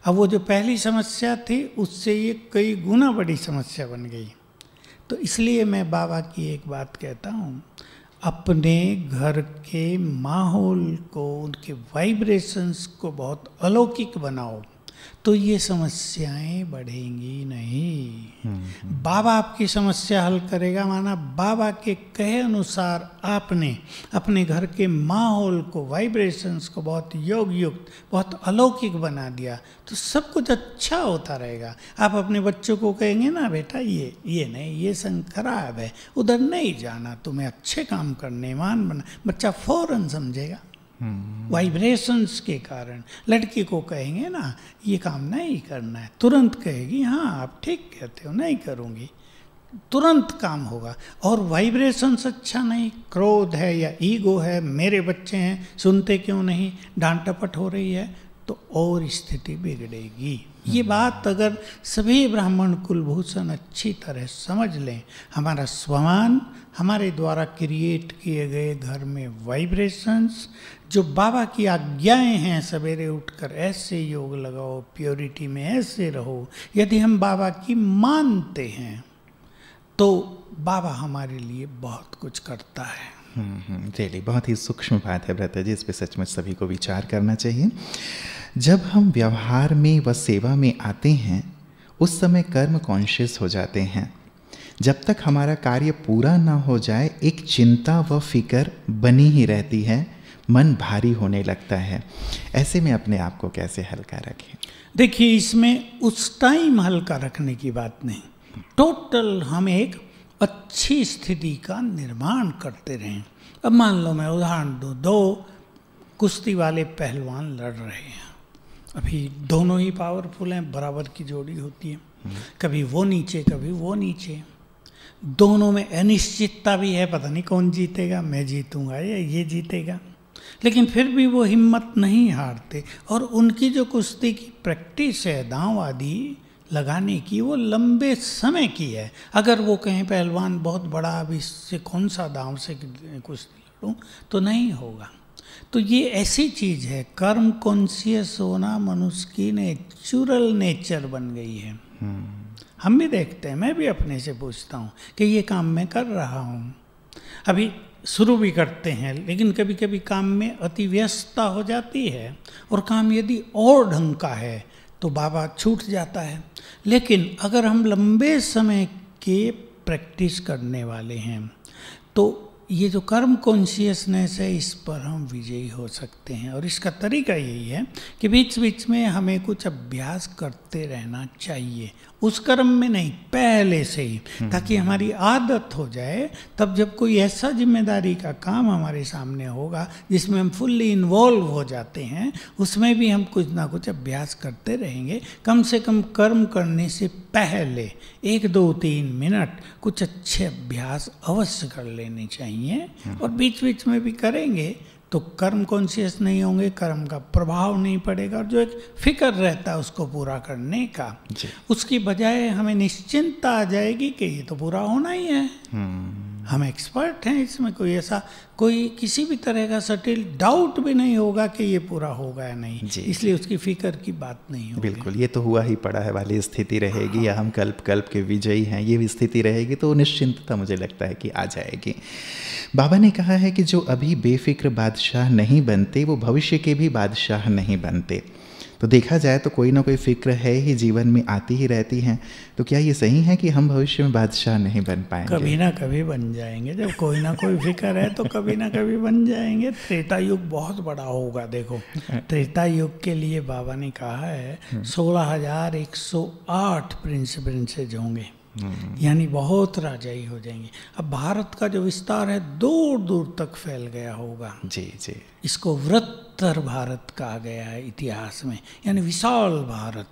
अब वो जो पहली समस्या थी उससे ये कई गुना बड़ी समस्या बन गई। तो इसलिए मैं बाबा की एक बात कहता हूँ, अपने घर के माहौल को, उनके वाइब्रेशंस को बहुत अलौकिक बनाओ, तो ये समस्याएं बढ़ेंगी नहीं। बाबा आपकी समस्या हल करेगा, माना बाबा के कहे अनुसार आपने अपने घर के माहौल को, वाइब्रेशंस को बहुत योग युक्त, बहुत अलौकिक बना दिया, तो सब कुछ अच्छा होता रहेगा। आप अपने बच्चों को कहेंगे ना, बेटा ये नहीं, ये संग खराब है, उधर नहीं जाना, तुम्हें अच्छे काम करने मान बना, बच्चा फौरन समझेगा वाइब्रेशंस के कारण। लड़की को कहेंगे ना ये काम नहीं करना है, तुरंत कहेगी हाँ आप ठीक कहते हो, नहीं करूँगी, तुरंत काम होगा। और वाइब्रेशंस अच्छा नहीं, क्रोध है या ईगो है, मेरे बच्चे हैं सुनते क्यों नहीं, डांट टपट हो रही है, तो और स्थिति बिगड़ेगी। ये बात अगर सभी ब्राह्मण कुलभूषण अच्छी तरह समझ लें, हमारा स्वमान, हमारे द्वारा क्रिएट किए गए घर में वाइब्रेशंस, जो बाबा की आज्ञाएं हैं, सवेरे उठकर ऐसे योग लगाओ, प्योरिटी में ऐसे रहो, यदि हम बाबा की मानते हैं तो बाबा हमारे लिए बहुत कुछ करता है। रियली बहुत ही सूक्ष्म बात है भ्राता जी, इस पे सचमुच सभी को विचार करना चाहिए। जब हम व्यवहार में व सेवा में आते हैं उस समय कर्म कॉन्शियस हो जाते हैं। जब तक हमारा कार्य पूरा ना हो जाए एक चिंता व फिक्र बनी ही रहती है, मन भारी होने लगता है। ऐसे में अपने आप को कैसे हल्का रखें? देखिए, इसमें उस टाइम हल्का रखने की बात नहीं, टोटल हम एक अच्छी स्थिति का निर्माण करते रहें। अब मान लो मैं उदाहरण दूँ, दो कुश्ती वाले पहलवान लड़ रहे हैं, अभी दोनों ही पावरफुल हैं, बराबर की जोड़ी होती है, कभी वो नीचे कभी वो नीचे, दोनों में अनिश्चितता भी है, पता नहीं कौन जीतेगा, मैं जीतूंगा या ये जीतेगा, लेकिन फिर भी वो हिम्मत नहीं हारते। और उनकी जो कुश्ती की प्रैक्टिस है दांव आदि लगाने की, वो लंबे समय की है। अगर वो कहें पहलवान बहुत बड़ा, अब इससे कौन सा दांव से कुश्ती लड़ूं, तो नहीं होगा। तो ये ऐसी चीज़ है, कर्म कॉन्शियस होना मनुष्य की नेचुरल नेचर बन गई है। हम भी देखते हैं, मैं भी अपने से पूछता हूँ कि ये काम मैं कर रहा हूँ, अभी शुरू भी करते हैं, लेकिन कभी कभी काम में अति व्यस्तता हो जाती है, और काम यदि और ढंग का है तो बाबा छूट जाता है। लेकिन अगर हम लंबे समय के प्रैक्टिस करने वाले हैं तो ये जो कर्म कॉन्शियसनेस है, इस पर हम विजयी हो सकते हैं। और इसका तरीका यही है कि बीच बीच में हमें कुछ अभ्यास करते रहना चाहिए, उस कर्म में नहीं, पहले से ही, ताकि हमारी आदत हो जाए। तब जब कोई ऐसा जिम्मेदारी का काम हमारे सामने होगा जिसमें हम फुल्ली इन्वॉल्व हो जाते हैं, उसमें भी हम कुछ ना कुछ अभ्यास करते रहेंगे। कम से कम कर्म करने से पहले 1, 2, 3 मिनट कुछ अच्छे अभ्यास अवश्य कर लेने चाहिए, और बीच बीच में भी करेंगे तो कर्म कॉन्शियस नहीं होंगे, कर्म का प्रभाव नहीं पड़ेगा, और जो एक फिक्र रहता है उसको पूरा करने का, उसकी बजाय हमें निश्चिंतता आ जाएगी कि ये तो पूरा होना ही है, हम एक्सपर्ट हैं इसमें, कोई ऐसा कोई किसी भी तरह का सटिल डाउट भी नहीं होगा कि ये पूरा होगा या नहीं, इसलिए उसकी फिक्र की बात नहीं होगी। बिल्कुल, ये तो हुआ ही पड़ा है वाली स्थिति रहेगी, या हम कल्प कल्प के विजयी हैं, ये भी स्थिति रहेगी, तो निश्चिंतता मुझे लगता है कि आ जाएगी। बाबा ने कहा है कि जो अभी बेफिक्र बादशाह नहीं बनते वो भविष्य के भी बादशाह नहीं बनते। तो देखा जाए तो कोई ना कोई फिक्र है ही, जीवन में आती ही रहती हैं। तो क्या ये सही है कि हम भविष्य में बादशाह नहीं बन पाएंगे? कभी ना कभी बन जाएंगे, जब कोई ना कोई फिक्र है तो कभी ना कभी बन जाएंगे। त्रेता युग बहुत बड़ा होगा, देखो त्रेता युग के लिए बाबा ने कहा है 16,108 प्रिंसेस होंगे, यानी बहुत राजाई हो जाएंगे। अब भारत का जो विस्तार है दूर दूर तक फैल गया होगा, जी जी, इसको वृत्तर भारत कहा गया है इतिहास में, यानी विशाल भारत,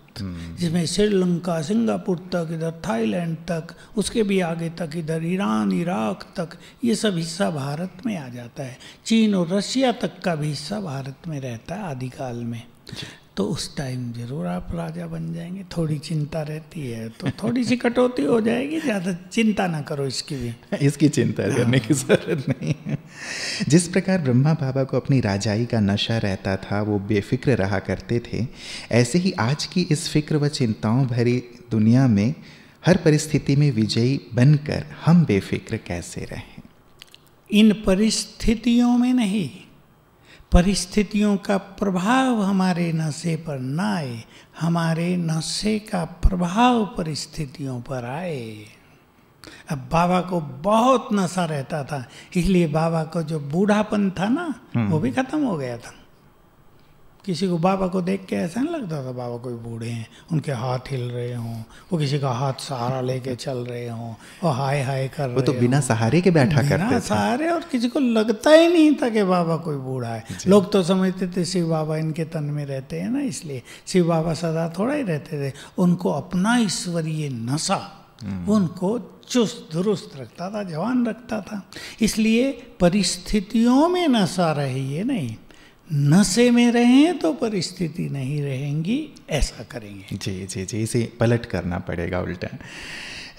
जिसमें श्रीलंका, सिंगापुर तक, इधर थाईलैंड तक, उसके भी आगे तक, इधर ईरान, इराक तक, ये सब हिस्सा भारत में आ जाता है। चीन और रशिया तक का भी हिस्सा भारत में रहता है आदिकाल में। तो उस टाइम जरूर आप राजा बन जाएंगे। थोड़ी चिंता रहती है तो थोड़ी सी कटौती हो जाएगी, ज़्यादा चिंता ना करो इसकी भी। इसकी चिंता करने की जरूरत नहीं है। जिस प्रकार ब्रह्मा बाबा को अपनी राजाई का नशा रहता था, वो बेफिक्र रहा करते थे, ऐसे ही आज की इस फिक्र व चिंताओं भरी दुनिया में हर परिस्थिति में विजयी बनकर हम बेफिक्र कैसे रहें? इन परिस्थितियों में नहीं, परिस्थितियों का प्रभाव हमारे नशे पर ना आए, हमारे नशे का प्रभाव परिस्थितियों पर आए। अब बाबा को बहुत नशा रहता था, इसलिए बाबा को जो बूढ़ापन था ना वो भी खत्म हो गया था। किसी को बाबा को देख के ऐसा नहीं लगता था बाबा कोई बूढ़े हैं, उनके हाथ हिल रहे हों, वो किसी का हाथ सहारा लेके चल रहे हों, वो हाय हाय कर रहे वो तो बिना सहारे के बैठा करते थे। बिना सहारे, और किसी को लगता ही नहीं था कि बाबा कोई बूढ़ा है। लोग तो समझते थे शिव बाबा इनके तन में रहते हैं ना, इसलिए शिव बाबा सदा थोड़ा ही रहते थे। उनको अपना ईश्वरीय नशा वो उनको चुस्त दुरुस्त रखता था, जवान रखता था। इसलिए परिस्थितियों में नशा रहिए नहीं, नशे में रहें तो परिस्थिति नहीं रहेंगी, ऐसा करेंगे। जी जी जी, इसे पलट करना पड़ेगा उल्टा।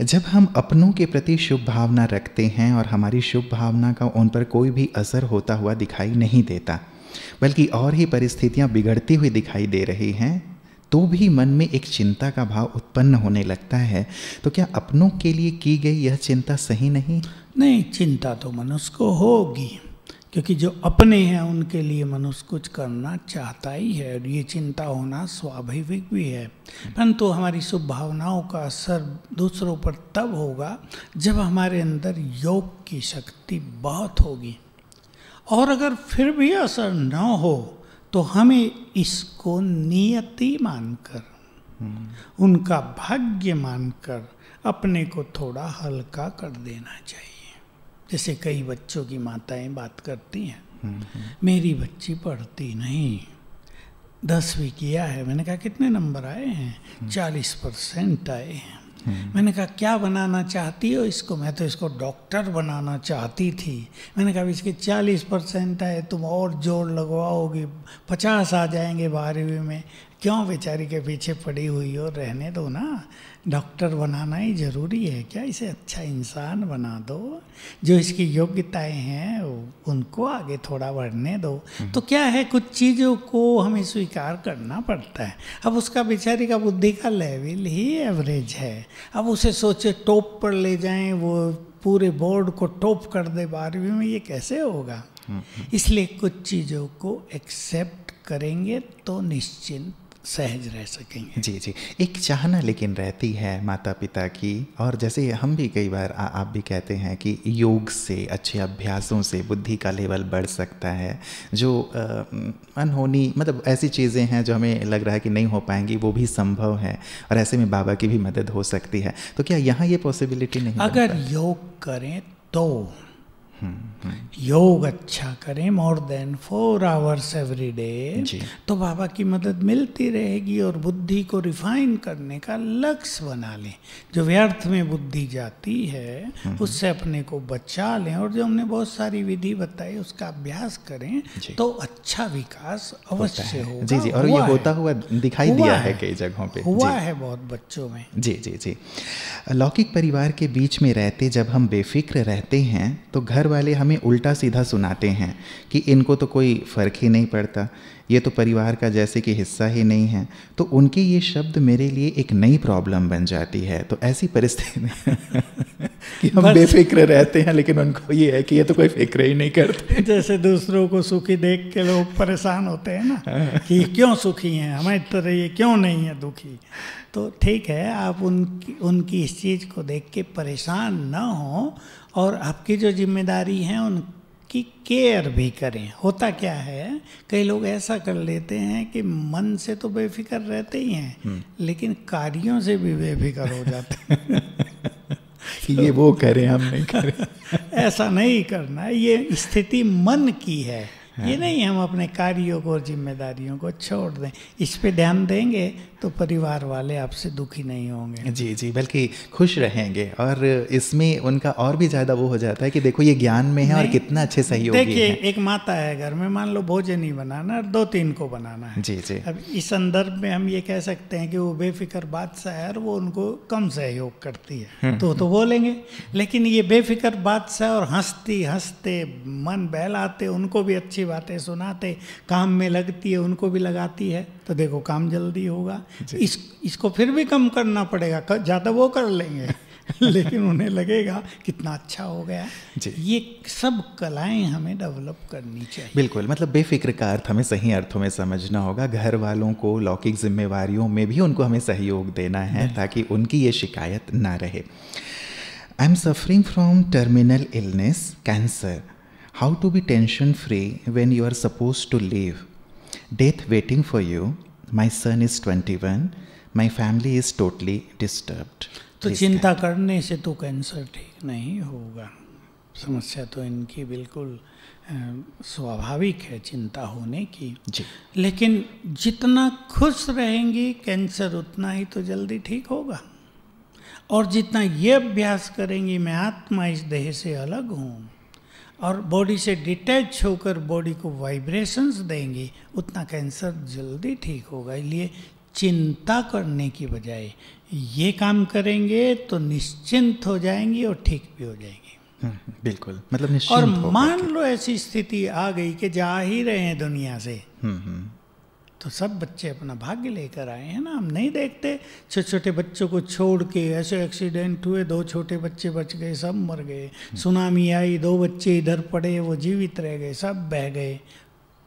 जब हम अपनों के प्रति शुभ भावना रखते हैं और हमारी शुभ भावना का उन पर कोई भी असर होता हुआ दिखाई नहीं देता, बल्कि और ही परिस्थितियां बिगड़ती हुई दिखाई दे रही हैं, तो भी मन में एक चिंता का भाव उत्पन्न होने लगता है, तो क्या अपनों के लिए की गई यह चिंता सही नहीं? नहीं, चिंता तो मनुष्य को होगी, क्योंकि जो अपने हैं उनके लिए मनुष्य कुछ करना चाहता ही है, और ये चिंता होना स्वाभाविक भी है। परंतु हमारी शुभ भावनाओं का असर दूसरों पर तब होगा जब हमारे अंदर योग की शक्ति बहुत होगी। और अगर फिर भी असर न हो तो हमें इसको नियति मानकर, उनका भाग्य मानकर अपने को थोड़ा हल्का कर देना चाहिए। जैसे कई बच्चों की माताएं बात करती हैं, मेरी बच्ची पढ़ती नहीं, 10वीं किया है। मैंने कहा कितने नंबर आए हैं? 40% आए हैं। मैंने कहा क्या बनाना चाहती हो इसको? मैं तो इसको डॉक्टर बनाना चाहती थी। मैंने कहा इसके 40% आए, तुम और जोर लगवाओगी 50 आ जाएंगे 12वीं में, क्यों बेचारी के पीछे पड़ी हुई हो, रहने दो ना। डॉक्टर बनाना ही ज़रूरी है क्या? इसे अच्छा इंसान बना दो, जो इसकी योग्यताएं हैं उनको आगे थोड़ा बढ़ने दो। तो क्या है, कुछ चीज़ों को हमें स्वीकार करना पड़ता है। अब उसका बेचारी का बुद्धि का लेवल ही एवरेज है, अब उसे सोचे टॉप पर ले जाएं, वो पूरे बोर्ड को टॉप कर दे 12वीं में, ये कैसे होगा? इसलिए कुछ चीज़ों को एक्सेप्ट करेंगे तो निश्चिंत सहज रह सकेंगे। जी जी, एक चाहना लेकिन रहती है माता पिता की, और जैसे हम भी कई बार आप भी कहते हैं कि योग से, अच्छे अभ्यासों से बुद्धि का लेवल बढ़ सकता है। जो अनहोनी मतलब ऐसी चीज़ें हैं जो हमें लग रहा है कि नहीं हो पाएंगी, वो भी संभव है, और ऐसे में बाबा की भी मदद हो सकती है। तो क्या यहाँ ये पॉसिबिलिटी नहीं? अगर योग करें तो योग अच्छा करें more than 4 hours every day, तो बाबा की मदद मिलती रहेगी। और बुद्धि को रिफाइन करने का लक्ष्य बना लें। जो व्यर्थ में बुद्धि जाती है उससे अपने को बचा लें, और जो हमने बहुत सारी विधि बताई उसका अभ्यास करें तो अच्छा विकास अवश्य होगा। जी जी, और ये होता हुआ दिखाई दिया है कई जगहों पे, हुआ है बहुत बच्चों में। जी जी जी। लौकिक परिवार के बीच में रहते जब हम बेफिक्र रहते हैं तो घर वाले हमें उल्टा सीधा सुनाते हैं कि इनको तो कोई फ़र्क ही नहीं पड़ता, ये तो परिवार का जैसे कि हिस्सा ही नहीं है। तो उनके ये शब्द मेरे लिए एक नई प्रॉब्लम बन जाती है। तो ऐसी परिस्थिति कि हम बेफिक्र रहते हैं, लेकिन उनको ये है कि ये तो कोई फिक्र ही नहीं करते। जैसे दूसरों को सुखी देख के लोग परेशान होते हैं ना कि क्यों सुखी हैं, हमारी तरह ये क्यों नहीं है दुखी। तो ठीक है, आप उनकी इस चीज़ को देख के परेशान ना हो, और आपकी जो जिम्मेदारी है उनकी केयर भी करें। होता क्या है, कई लोग ऐसा कर लेते हैं कि मन से तो बेफिक्र रहते ही हैं, लेकिन कार्यों से भी बेफिक्र हो जाते हैं कि ये वो करें हम नहीं करें। ऐसा नहीं करना, ये स्थिति मन की है, ये नहीं हम अपने कार्यों को और जिम्मेदारियों को छोड़ दें। इस पे ध्यान देंगे तो परिवार वाले आपसे दुखी नहीं होंगे। जी जी, बल्कि खुश रहेंगे। और इसमें उनका और भी ज़्यादा वो हो जाता है कि देखो ये ज्ञान में है और कितना अच्छे सहयोगी हैं। देखिए, एक माता है घर में, मान लो भोजन ही बनाना और 2-3 को बनाना है। जी जी। अब इस संदर्भ में हम ये कह सकते हैं कि वो बेफिक्र बादशाह है और वो उनको कम सहयोग करती है, तो बोलेंगे। लेकिन ये बेफिक्र बादशाह और हंसती हंसते मन बहलाते, उनको भी अच्छी बातें सुनाते, काम में लगती है, उनको भी लगाती है, तो देखो काम जल्दी होगा। इसको फिर भी कम करना पड़ेगा, ज़्यादा वो कर लेंगे लेकिन उन्हें लगेगा कितना अच्छा हो गया। ये सब कलाएं हमें डेवलप करनी चाहिए। बिल्कुल, मतलब बेफिक्र का अर्थ हमें सही अर्थों में समझना होगा। घर वालों को लौकिक जिम्मेवारियों में भी उनको हमें सहयोग देना है ताकि उनकी ये शिकायत ना रहे। I am suffering from terminal illness, cancer. How to be tension free when you are suppose to live? Death waiting for you. My son is 21। My family is totally disturbed. तो चिंता करने से तो कैंसर ठीक नहीं होगा। समस्या तो इनकी बिल्कुल स्वाभाविक है चिंता होने की जी। लेकिन जितना खुश रहेंगी कैंसर उतना ही तो जल्दी ठीक होगा। और जितना ये अभ्यास करेंगी मैं आत्मा इस देह से अलग हूँ और बॉडी से डिटैच होकर बॉडी को वाइब्रेशंस देंगी, उतना कैंसर जल्दी ठीक होगा। इसलिए चिंता करने की बजाय ये काम करेंगे तो निश्चिंत हो जाएंगी और ठीक भी हो जाएंगी। बिल्कुल, मतलब निश्चिंत। और मान लो ऐसी स्थिति आ गई कि जा ही रहे हैं दुनिया से, तो सब बच्चे अपना भाग्य लेकर आए हैं ना। हम नहीं देखते छोटे छोटे बच्चों को छोड़ के ऐसे एक्सीडेंट हुए, 2 छोटे बच्चे बच गए, सब मर गए। सुनामी आई, 2 बच्चे इधर पड़े, वो जीवित रह गए, सब बह गए।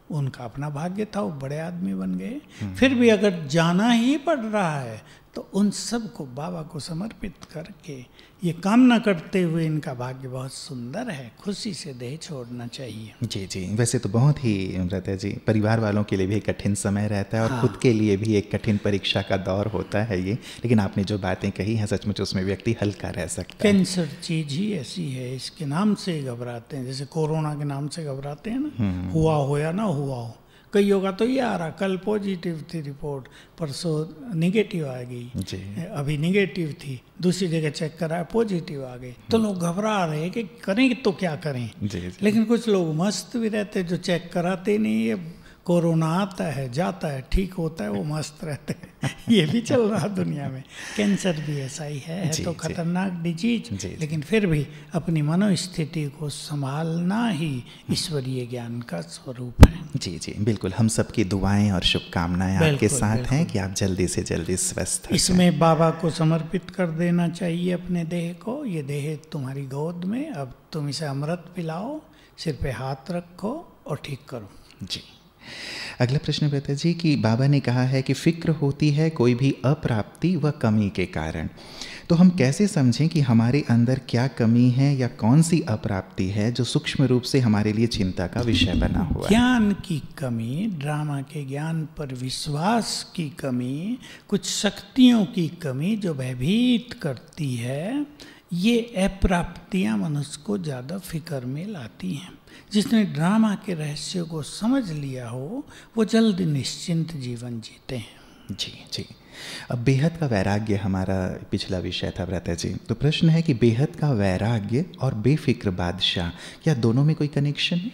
उनका अपना भाग्य था, वो बड़े आदमी बन गए। फिर भी अगर जाना ही पड़ रहा है तो उन सब को बाबा को समर्पित करके ये कामना करते हुए इनका भाग्य बहुत सुंदर है, खुशी से देह छोड़ना चाहिए। जी जी। वैसे तो बहुत ही रहता है जी, परिवार वालों के लिए भी एक कठिन समय रहता है और खुद के लिए भी एक कठिन परीक्षा का दौर होता है ये। लेकिन आपने जो बातें कही हैं सचमुच उसमें व्यक्ति हल्का रह सकता है। कैंसर चीज ही ऐसी है, इसके नाम से घबराते हैं, जैसे कोरोना के नाम से घबराते हैं ना, हुआ हो या ना हुआ हो। कई होगा तो ये आ रहा, कल पॉजिटिव थी रिपोर्ट, परसों निगेटिव आ गई, अभी निगेटिव थी, दूसरी जगह चेक कराया पॉजिटिव आ गई। तो लोग घबरा रहे हैं कि करें तो क्या करें। लेकिन कुछ लोग मस्त भी रहते जो चेक कराते नहीं है, कोरोना आता है जाता है ठीक होता है, वो मस्त रहते हैं। ये भी चल रहा दुनिया में। कैंसर भी ऐसा ही है तो खतरनाक डिजीज, लेकिन फिर भी अपनी मनोस्थिति को संभालना ही ईश्वरीय ज्ञान का स्वरूप है। जी जी बिल्कुल, हम सबकी दुआएं और शुभकामनाएं आपके साथ हैं कि आप जल्दी से जल्दी स्वस्थ हो। इसमें बाबा को समर्पित कर देना चाहिए अपने देह को। ये देह तुम्हारी गोद में, अब तुम इसे अमृत पिलाओ, सिर पे हाथ रखो और ठीक करो। जी। अगला प्रश्न बेटा जी कि बाबा ने कहा है कि फिक्र होती है कोई भी अप्राप्ति व कमी के कारण, तो हम कैसे समझें कि हमारे अंदर क्या कमी है या कौन सी अप्राप्ति है जो सूक्ष्म रूप से हमारे लिए चिंता का विषय बना हुआ है? ज्ञान की कमी, ड्रामा के ज्ञान पर विश्वास की कमी, कुछ शक्तियों की कमी जो भयभीत करती है, ये अप्राप्तियां मनुष्य को ज़्यादा फिक्र में लाती हैं। जिसने ड्रामा के रहस्य को समझ लिया हो वो जल्द निश्चिंत जीवन जीते हैं। जी जी। अब बेहद का वैराग्य हमारा पिछला विषय था व्रता जी, तो प्रश्न है कि बेहद का वैराग्य और बेफिक्र बादशाह, क्या दोनों में कोई कनेक्शन है?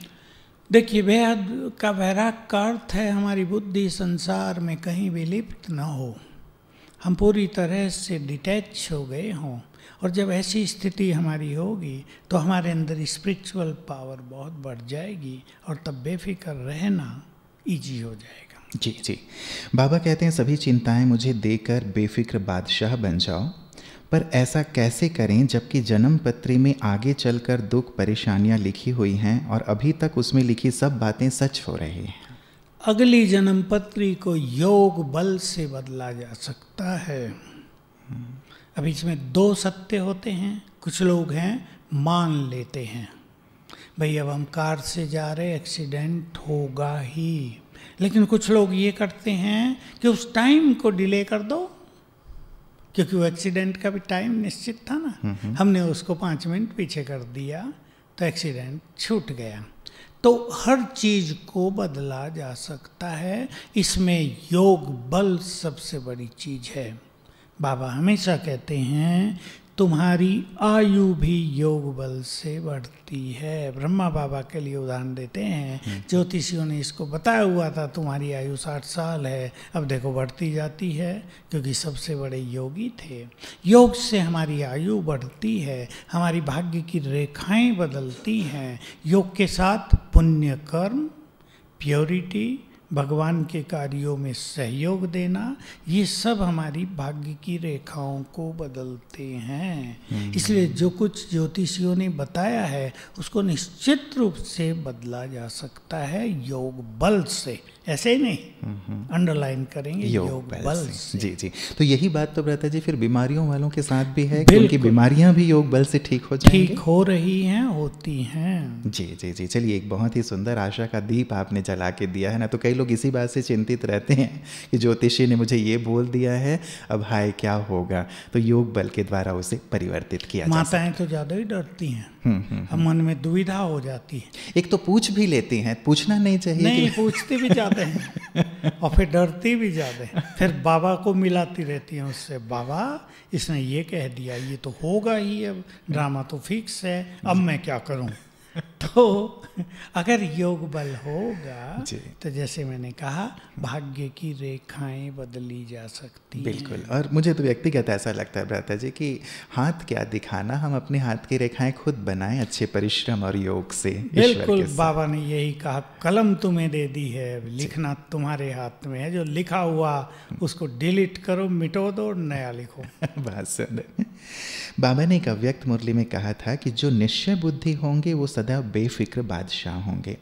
देखिए, बेहद का वैराग का अर्थ है हमारी बुद्धि संसार में कहीं भी लिप्त न हो, हम पूरी तरह से डिटैच हो गए हों। और जब ऐसी स्थिति हमारी होगी तो हमारे अंदर स्पिरिचुअल पावर बहुत बढ़ जाएगी और तब बेफिक्र रहना इजी हो जाएगा। जी जी। बाबा कहते हैं सभी चिंताएं मुझे देकर बेफिक्र बादशाह बन जाओ, पर ऐसा कैसे करें जबकि जन्म पत्री में आगे चलकर दुख परेशानियां लिखी हुई हैं और अभी तक उसमें लिखी सब बातें सच हो रही हैं? अगली जन्म पत्री को योग बल से बदला जा सकता है। अब इसमें 2 सत्य होते हैं। कुछ लोग हैं मान लेते हैं भाई अब हम कार से जा रहे, एक्सीडेंट होगा ही, लेकिन कुछ लोग ये करते हैं कि उस टाइम को डिले कर दो, क्योंकि वो एक्सीडेंट का भी टाइम निश्चित था ना, हमने उसको 5 मिनट पीछे कर दिया तो एक्सीडेंट छूट गया। तो हर चीज को बदला जा सकता है। इसमें योग बल सबसे बड़ी चीज है। बाबा हमेशा कहते हैं तुम्हारी आयु भी योग बल से बढ़ती है। ब्रह्मा बाबा के लिए उदाहरण देते हैं, ज्योतिषियों ने इसको बताया हुआ था तुम्हारी आयु 60 साल है, अब देखो बढ़ती जाती है, क्योंकि सबसे बड़े योगी थे। योग से हमारी आयु बढ़ती है, हमारी भाग्य की रेखाएं बदलती हैं। योग के साथ पुण्य कर्म, प्योरिटी, भगवान के कार्यों में सहयोग देना, ये सब हमारी भाग्य की रेखाओं को बदलते हैं। इसलिए जो कुछ ज्योतिषियों ने बताया है उसको निश्चित रूप से बदला जा सकता है योग बल से, ऐसे ही नहीं, अंडरलाइन करेंगे योग बल से। जी जी, तो यही बात तो ब्रता जी फिर बीमारियों वालों के साथ भी है कि उनकी बीमारियां भी योग बल से ठीक हो जाएंगी। ठीक हो रही हैं, होती हैं। जी जी जी, चलिए एक बहुत ही सुंदर आशा का दीप आपने जला के दिया है ना। तो कई लोग इसी बात से चिंतित रहते हैं कि ज्योतिषी ने मुझे ये बोल दिया है, अब हाय क्या होगा। तो योग बल के द्वारा उसे परिवर्तित किया जा सकता है। माताएं तो ज्यादा ही डरती हैं, अब मन में दुविधा हो जाती है। एक तो पूछ भी लेती हैं, पूछना नहीं चाहिए। नहीं, पूछती भी जाते हैं और फिर डरती भी जाते हैं। फिर बाबा को मिलाती रहती हैं उससे, बाबा इसने ये कह दिया, ये तो होगा ही, अब ड्रामा तो फिक्स है, अब मैं क्या करूं। तो अगर योग बल होगा तो जैसे मैंने कहा भाग्य की रेखाएं बदली जा सकती हैं। बिल्कुल। और मुझे तो व्यक्तिगत ऐसा लगता है भ्राता जी कि हाथ क्या दिखाना, हम अपने हाथ की रेखाएं खुद बनाएं अच्छे परिश्रम और योग से। बिल्कुल, बाबा ने यही कहा, कलम तुम्हें दे दी है, लिखना तुम्हारे हाथ में है, जो लिखा हुआ उसको डिलीट करो, मिटो दो और नया लिखो। बहुत सुंदर। बाबा ने एक अव्यक्त मुरली में कहा था कि जो निश्चय बुद्धि होंगे वो सदा बेफिक्र बादशाह होंगे।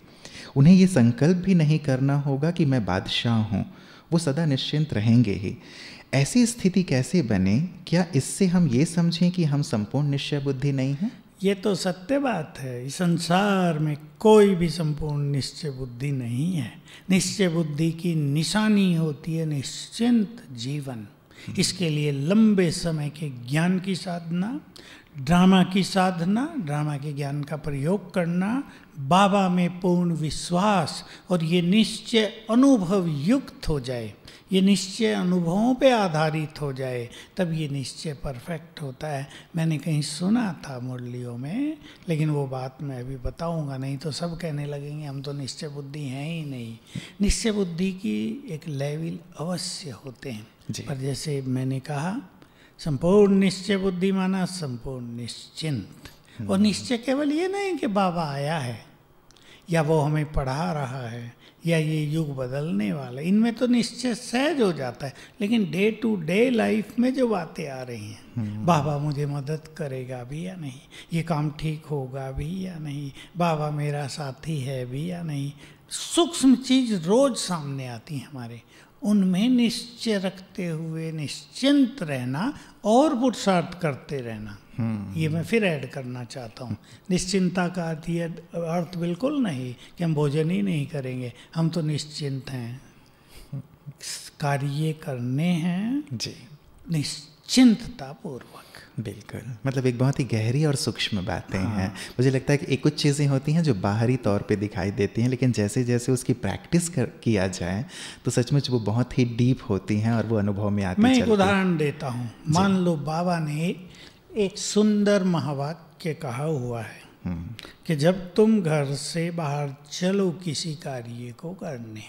उन्हें ये संकल्प भी नहीं करना होगा कि मैं बादशाह हूँ, वो सदा निश्चिंत रहेंगे ही। ऐसी स्थिति कैसे बने? क्या इससे हम ये समझें कि हम संपूर्ण निश्चय बुद्धि नहीं हैं? ये तो सत्य बात है। इस संसार में कोई भी संपूर्ण निश्चय बुद्धि नहीं है। निश्चय बुद्धि की निशानी होती है निश्चिंत जीवन। इसके लिए लंबे समय के ज्ञान की साधना, ड्रामा की साधना, ड्रामा के ज्ञान का प्रयोग करना, बाबा में पूर्ण विश्वास, और ये निश्चय अनुभव युक्त हो जाए, ये निश्चय अनुभवों पे आधारित हो जाए, तब ये निश्चय परफेक्ट होता है। मैंने कहीं सुना था मुरलियों में, लेकिन वो बात मैं अभी बताऊंगा, नहीं तो सब कहने लगेंगे हम तो निश्चय बुद्धि हैं ही नहीं। निश्चय बुद्धि की एक लेवल अवश्य होते हैं, पर जैसे मैंने कहा संपूर्ण निश्चय बुद्धि माना संपूर्ण निश्चिंत। और निश्चय केवल ये नहीं कि बाबा आया है या वो हमें पढ़ा रहा है या ये युग बदलने वाला, इनमें तो निश्चय सहज हो जाता है। लेकिन डे टू डे लाइफ में जो बातें आ रही हैं, बाबा मुझे मदद करेगा भी या नहीं, ये काम ठीक होगा भी या नहीं, बाबा मेरा साथी है भी या नहीं, सूक्ष्म चीज रोज सामने आती हैं हमारे, उनमें निश्चय रखते हुए निश्चिंत रहना और पुरुषार्थ करते रहना। ये मैं फिर ऐड करना चाहता हूँ। निश्चिंता का अर्थ बिल्कुल नहीं कि हम भोजन ही नहीं करेंगे, हम तो निश्चिंत हैं, कार्य करने हैं जी निश्चिंतता पूर्वक। बिल्कुल, मतलब एक बहुत ही गहरी और सूक्ष्म बातें हैं। मुझे लगता है कि एक कुछ चीज़ें होती हैं जो बाहरी तौर पे दिखाई देती हैं, लेकिन जैसे जैसे उसकी प्रैक्टिस किया जाए तो सचमुच वो बहुत ही डीप होती हैं और वो अनुभव में आती। मैं एक उदाहरण देता हूँ। मान लो बाबा ने एक सुंदर महावाक्य कहा हुआ है कि जब तुम घर से बाहर चलो किसी कार्य को करने,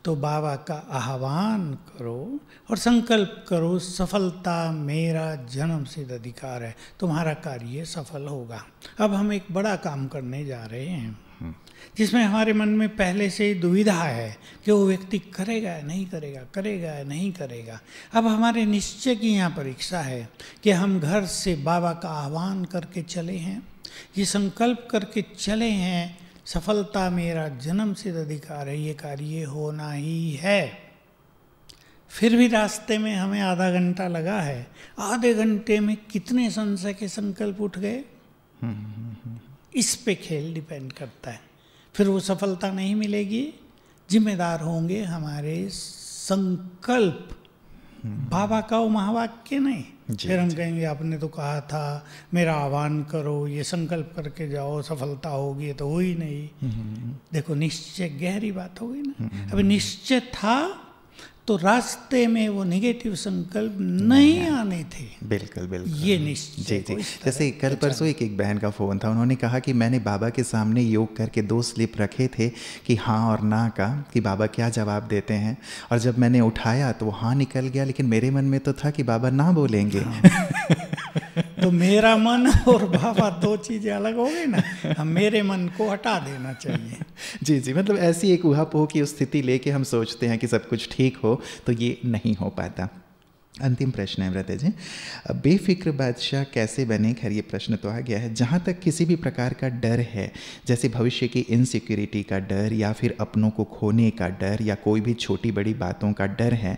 तो बाबा का आह्वान करो और संकल्प करो, सफलता मेरा जन्म सिद्ध अधिकार है, तुम्हारा कार्य सफल होगा। अब हम एक बड़ा काम करने जा रहे हैं जिसमें हमारे मन में पहले से ही दुविधा है कि वो व्यक्ति करेगा या नहीं करेगा, करेगा या नहीं करेगा। अब हमारे निश्चय की यहाँ परीक्षा है कि हम घर से बाबा का आह्वान करके चले हैं, ये संकल्प करके चले हैं, सफलता मेरा जन्म सिद्ध अधिकार है, ये कार्य होना ही है। फिर भी रास्ते में हमें आधा घंटा लगा है, आधे घंटे में कितने संशय के संकल्प उठ गए, इस पे खेल डिपेंड करता है। फिर वो सफलता नहीं मिलेगी। जिम्मेदार होंगे हमारे संकल्प बाबा का वो महावाक्य नहीं। फिर हम कहेंगे आपने तो कहा था मेरा आह्वान करो, ये संकल्प करके जाओ, सफलता होगी, तो हुई नहीं। देखो निश्चय गहरी बात हो गई ना। अभी निश्चय था तो रास्ते में वो नेगेटिव संकल्प नहीं आने थे। बिल्कुल बिल्कुल, ये निश्चय। जी। जैसे कल परसों एक बहन का फ़ोन था, उन्होंने कहा कि मैंने बाबा के सामने योग करके 2 स्लिप रखे थे कि हाँ और ना का, कि बाबा क्या जवाब देते हैं, और जब मैंने उठाया तो वो हाँ निकल गया, लेकिन मेरे मन में तो था कि बाबा ना बोलेंगे। तो मेरा मन और बाबा 2 चीज़ें अलग हो गई ना। हम मेरे मन को हटा देना चाहिए। जी, मतलब ऐसी एक ऊहापोह की स्थिति लेके हम सोचते हैं कि सब कुछ ठीक हो, तो ये नहीं हो पाता। अंतिम प्रश्न है व्रत जी, बेफिक्र बादशाह कैसे बने? खैर ये प्रश्न तो आ गया है। जहाँ तक किसी भी प्रकार का डर है, जैसे भविष्य की इनसिक्योरिटी का डर या फिर अपनों को खोने का डर या कोई भी छोटी बड़ी बातों का डर है,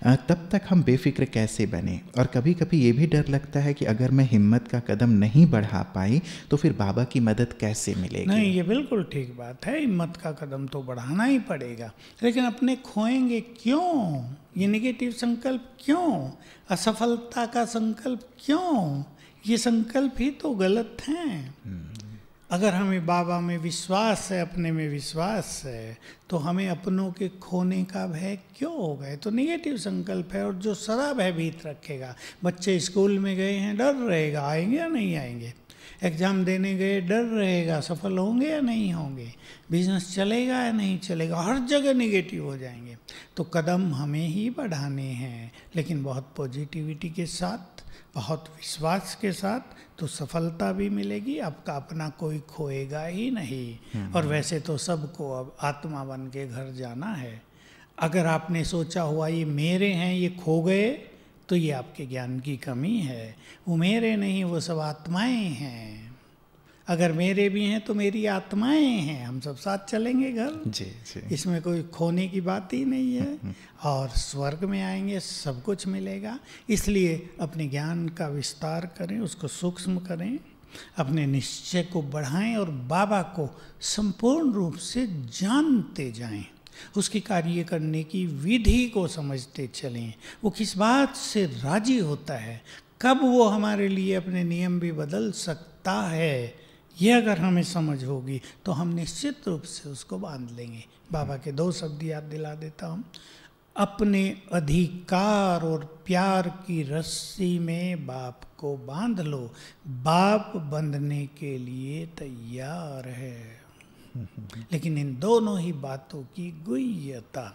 तब तक हम बेफिक्र कैसे बने? और कभी कभी ये भी डर लगता है कि अगर मैं हिम्मत का कदम नहीं बढ़ा पाई तो फिर बाबा की मदद कैसे मिलेगी? नहीं, ये बिल्कुल ठीक बात है, हिम्मत का कदम तो बढ़ाना ही पड़ेगा, लेकिन अपने खोएंगे क्यों? ये नेगेटिव संकल्प क्यों? असफलता का संकल्प क्यों? ये संकल्प ही तो गलत हैं। अगर हमें बाबा में विश्वास है, अपने में विश्वास है, तो हमें अपनों के खोने का भय क्यों होगा? ये तो नेगेटिव संकल्प है। और जो सदा भयभीत रखेगा, बच्चे स्कूल में गए हैं, डर रहेगा आएंगे या नहीं आएंगे, एग्ज़ाम देने गए डर रहेगा सफल होंगे या नहीं होंगे, बिजनेस चलेगा या नहीं चलेगा, हर जगह नेगेटिव हो जाएंगे। तो कदम हमें ही बढ़ाने हैं, लेकिन बहुत पॉजिटिविटी के साथ, बहुत विश्वास के साथ, तो सफलता भी मिलेगी। आपका अपना कोई खोएगा ही नहीं। और वैसे तो सबको अब आत्मा बन के घर जाना है। अगर आपने सोचा हुआ ये मेरे हैं, ये खो गए, तो ये आपके ज्ञान की कमी है। वो मेरे नहीं, वो सब आत्माएं हैं। अगर मेरे भी हैं तो मेरी आत्माएं हैं, हम सब साथ चलेंगे घर। जी। इसमें कोई खोने की बात ही नहीं है। और स्वर्ग में आएंगे, सब कुछ मिलेगा। इसलिए अपने ज्ञान का विस्तार करें, उसको सूक्ष्म करें, अपने निश्चय को बढ़ाएं और बाबा को संपूर्ण रूप से जानते जाएं। उसकी कार्य करने की विधि को समझते चलें। वो किस बात से राजी होता है, कब वो हमारे लिए अपने नियम भी बदल सकता है, ये अगर हमें समझ होगी तो हम निश्चित रूप से उसको बांध लेंगे। बाबा के 2 शब्द याद दिला देता हूँ। अपने अधिकार और प्यार की रस्सी में बाप को बांध लो, बाप बंधने के लिए तैयार है। लेकिन इन दोनों ही बातों की गुह्यता,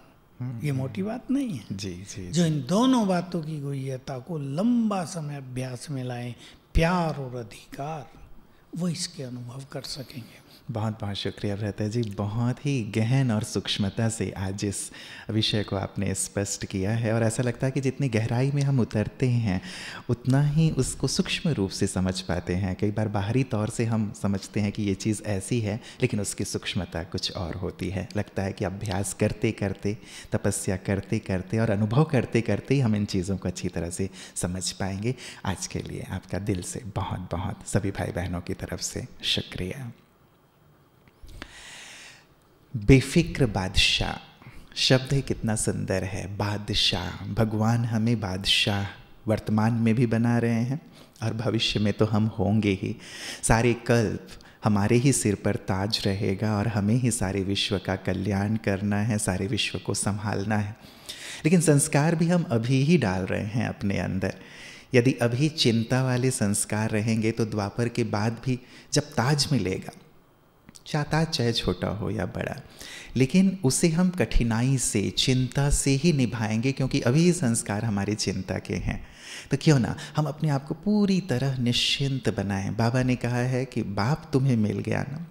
ये मोटी बात नहीं है। जी। जो इन दोनों बातों की गुह्यता को लंबा समय अभ्यास में लाएं, प्यार और अधिकार, वो इसके अनुभव कर सकेंगे। बहुत बहुत शुक्रिया भ्राता जी, बहुत ही गहन और सूक्ष्मता से आज इस विषय को आपने स्पष्ट किया है। और ऐसा लगता है कि जितनी गहराई में हम उतरते हैं उतना ही उसको सूक्ष्म रूप से समझ पाते हैं। कई बार बाहरी तौर से हम समझते हैं कि ये चीज़ ऐसी है, लेकिन उसकी सूक्ष्मता कुछ और होती है। लगता है कि अभ्यास करते करते, तपस्या करते करते और अनुभव करते करते ही हम इन चीज़ों को अच्छी तरह से समझ पाएंगे। आज के लिए आपका दिल से बहुत बहुत सभी भाई बहनों की तरफ से शुक्रिया। बेफिक्र बादशाह शब्द ही कितना सुंदर है। बादशाह, भगवान हमें बादशाह वर्तमान में भी बना रहे हैं और भविष्य में तो हम होंगे ही। सारे कल्प हमारे ही सिर पर ताज रहेगा और हमें ही सारे विश्व का कल्याण करना है, सारे विश्व को संभालना है। लेकिन संस्कार भी हम अभी ही डाल रहे हैं अपने अंदर। यदि अभी चिंता वाले संस्कार रहेंगे तो द्वापर के बाद भी जब ताज मिलेगा, चाहे छोटा हो या बड़ा, लेकिन उसे हम कठिनाई से, चिंता से ही निभाएंगे, क्योंकि अभी ये संस्कार हमारे चिंता के हैं। तो क्यों ना हम अपने आप को पूरी तरह निश्चिंत बनाएं। बाबा ने कहा है कि बाप तुम्हें मिल गया ना,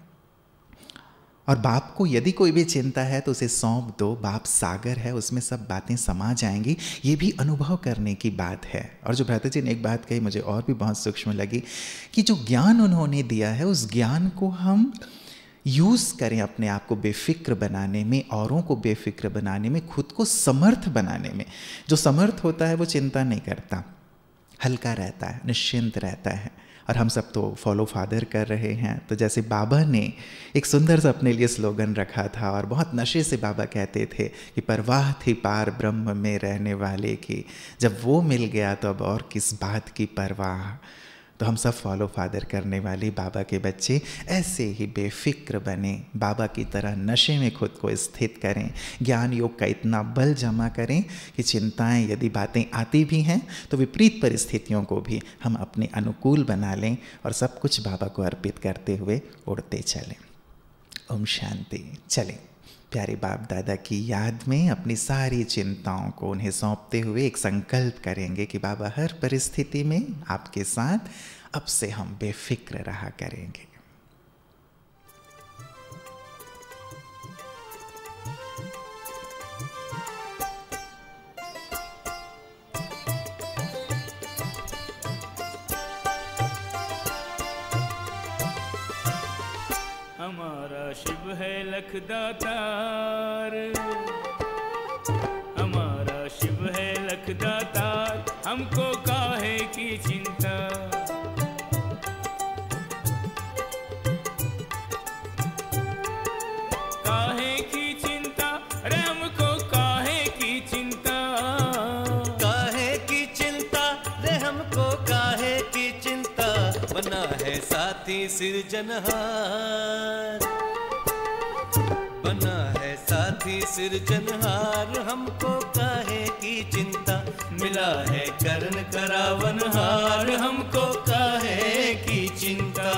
और बाप को यदि कोई भी चिंता है तो उसे सौंप दो। बाप सागर है, उसमें सब बातें समा जाएंगी। ये भी अनुभव करने की बात है। और जो भ्राता जी ने एक बात कही मुझे और भी बहुत सूक्ष्म लगी, कि जो ज्ञान उन्होंने दिया है उस ज्ञान को हम यूज़ करें अपने आप को बेफिक्र बनाने में, औरों को बेफिक्र बनाने में, खुद को समर्थ बनाने में। जो समर्थ होता है वो चिंता नहीं करता, हल्का रहता है, निश्चिंत रहता है। और हम सब तो फॉलो फादर कर रहे हैं। तो जैसे बाबा ने एक सुंदर सा अपने लिए स्लोगन रखा था और बहुत नशे से बाबा कहते थे कि परवाह थी पार ब्रह्म में रहने वाले की, जब वो मिल गया तो अब और किस बात की परवाह। तो हम सब फॉलो फादर करने वाले बाबा के बच्चे ऐसे ही बेफिक्र बने, बाबा की तरह नशे में खुद को स्थित करें, ज्ञान योग का इतना बल जमा करें कि चिंताएं यदि बातें आती भी हैं तो विपरीत परिस्थितियों को भी हम अपने अनुकूल बना लें और सब कुछ बाबा को अर्पित करते हुए उड़ते चलें। ओम शांति। चलें प्यारे बाप दादा की याद में अपनी सारी चिंताओं को उन्हें सौंपते हुए एक संकल्प करेंगे कि बाबा हर परिस्थिति में आपके साथ अब से हम बेफिक्र रहा करेंगे। हमारा शिव है लखदातार, हमारा शिव है लखदातार, हमको काहे की चिंता। काहे की चिंता रे हमको काहे की चिंता। काहे की चिंता रे हमको काहे की चिंता, बना है साथी सिरजनहार, बना है साथी सिरजनहार, हमको काहे की चिंता। मिला है करण करावनहार, हमको काहे की चिंता।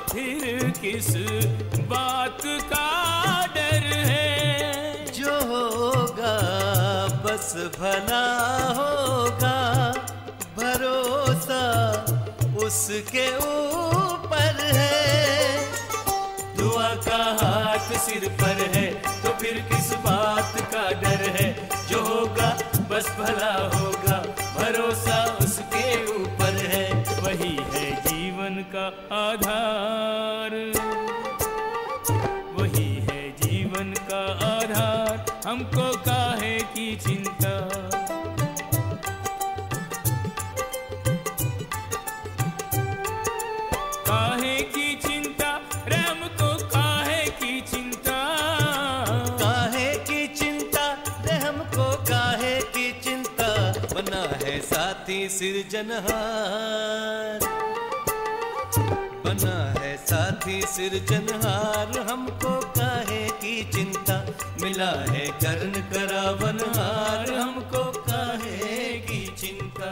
फिर किस बात का डर है। जो होगा बस भला होगा, भरोसा उसके ऊपर है। दुआ का हाथ सिर पर है तो फिर किस बात का डर है। जो होगा बस भला होगा, भरोसा उसके ऊपर है। वही है जीवन का आधार, वही है जीवन का आधार, हमको काहे की चिंता। काहे की चिंता रे हमको काहे की चिंता। काहे की चिंता रे हमको काहे की चिंता, बना है साथी सिरजनहार, बना है साथी सिरजनहार, हमको काहे की चिंता। मिला है कर्ण करावनहार, हमको काहे की चिंता।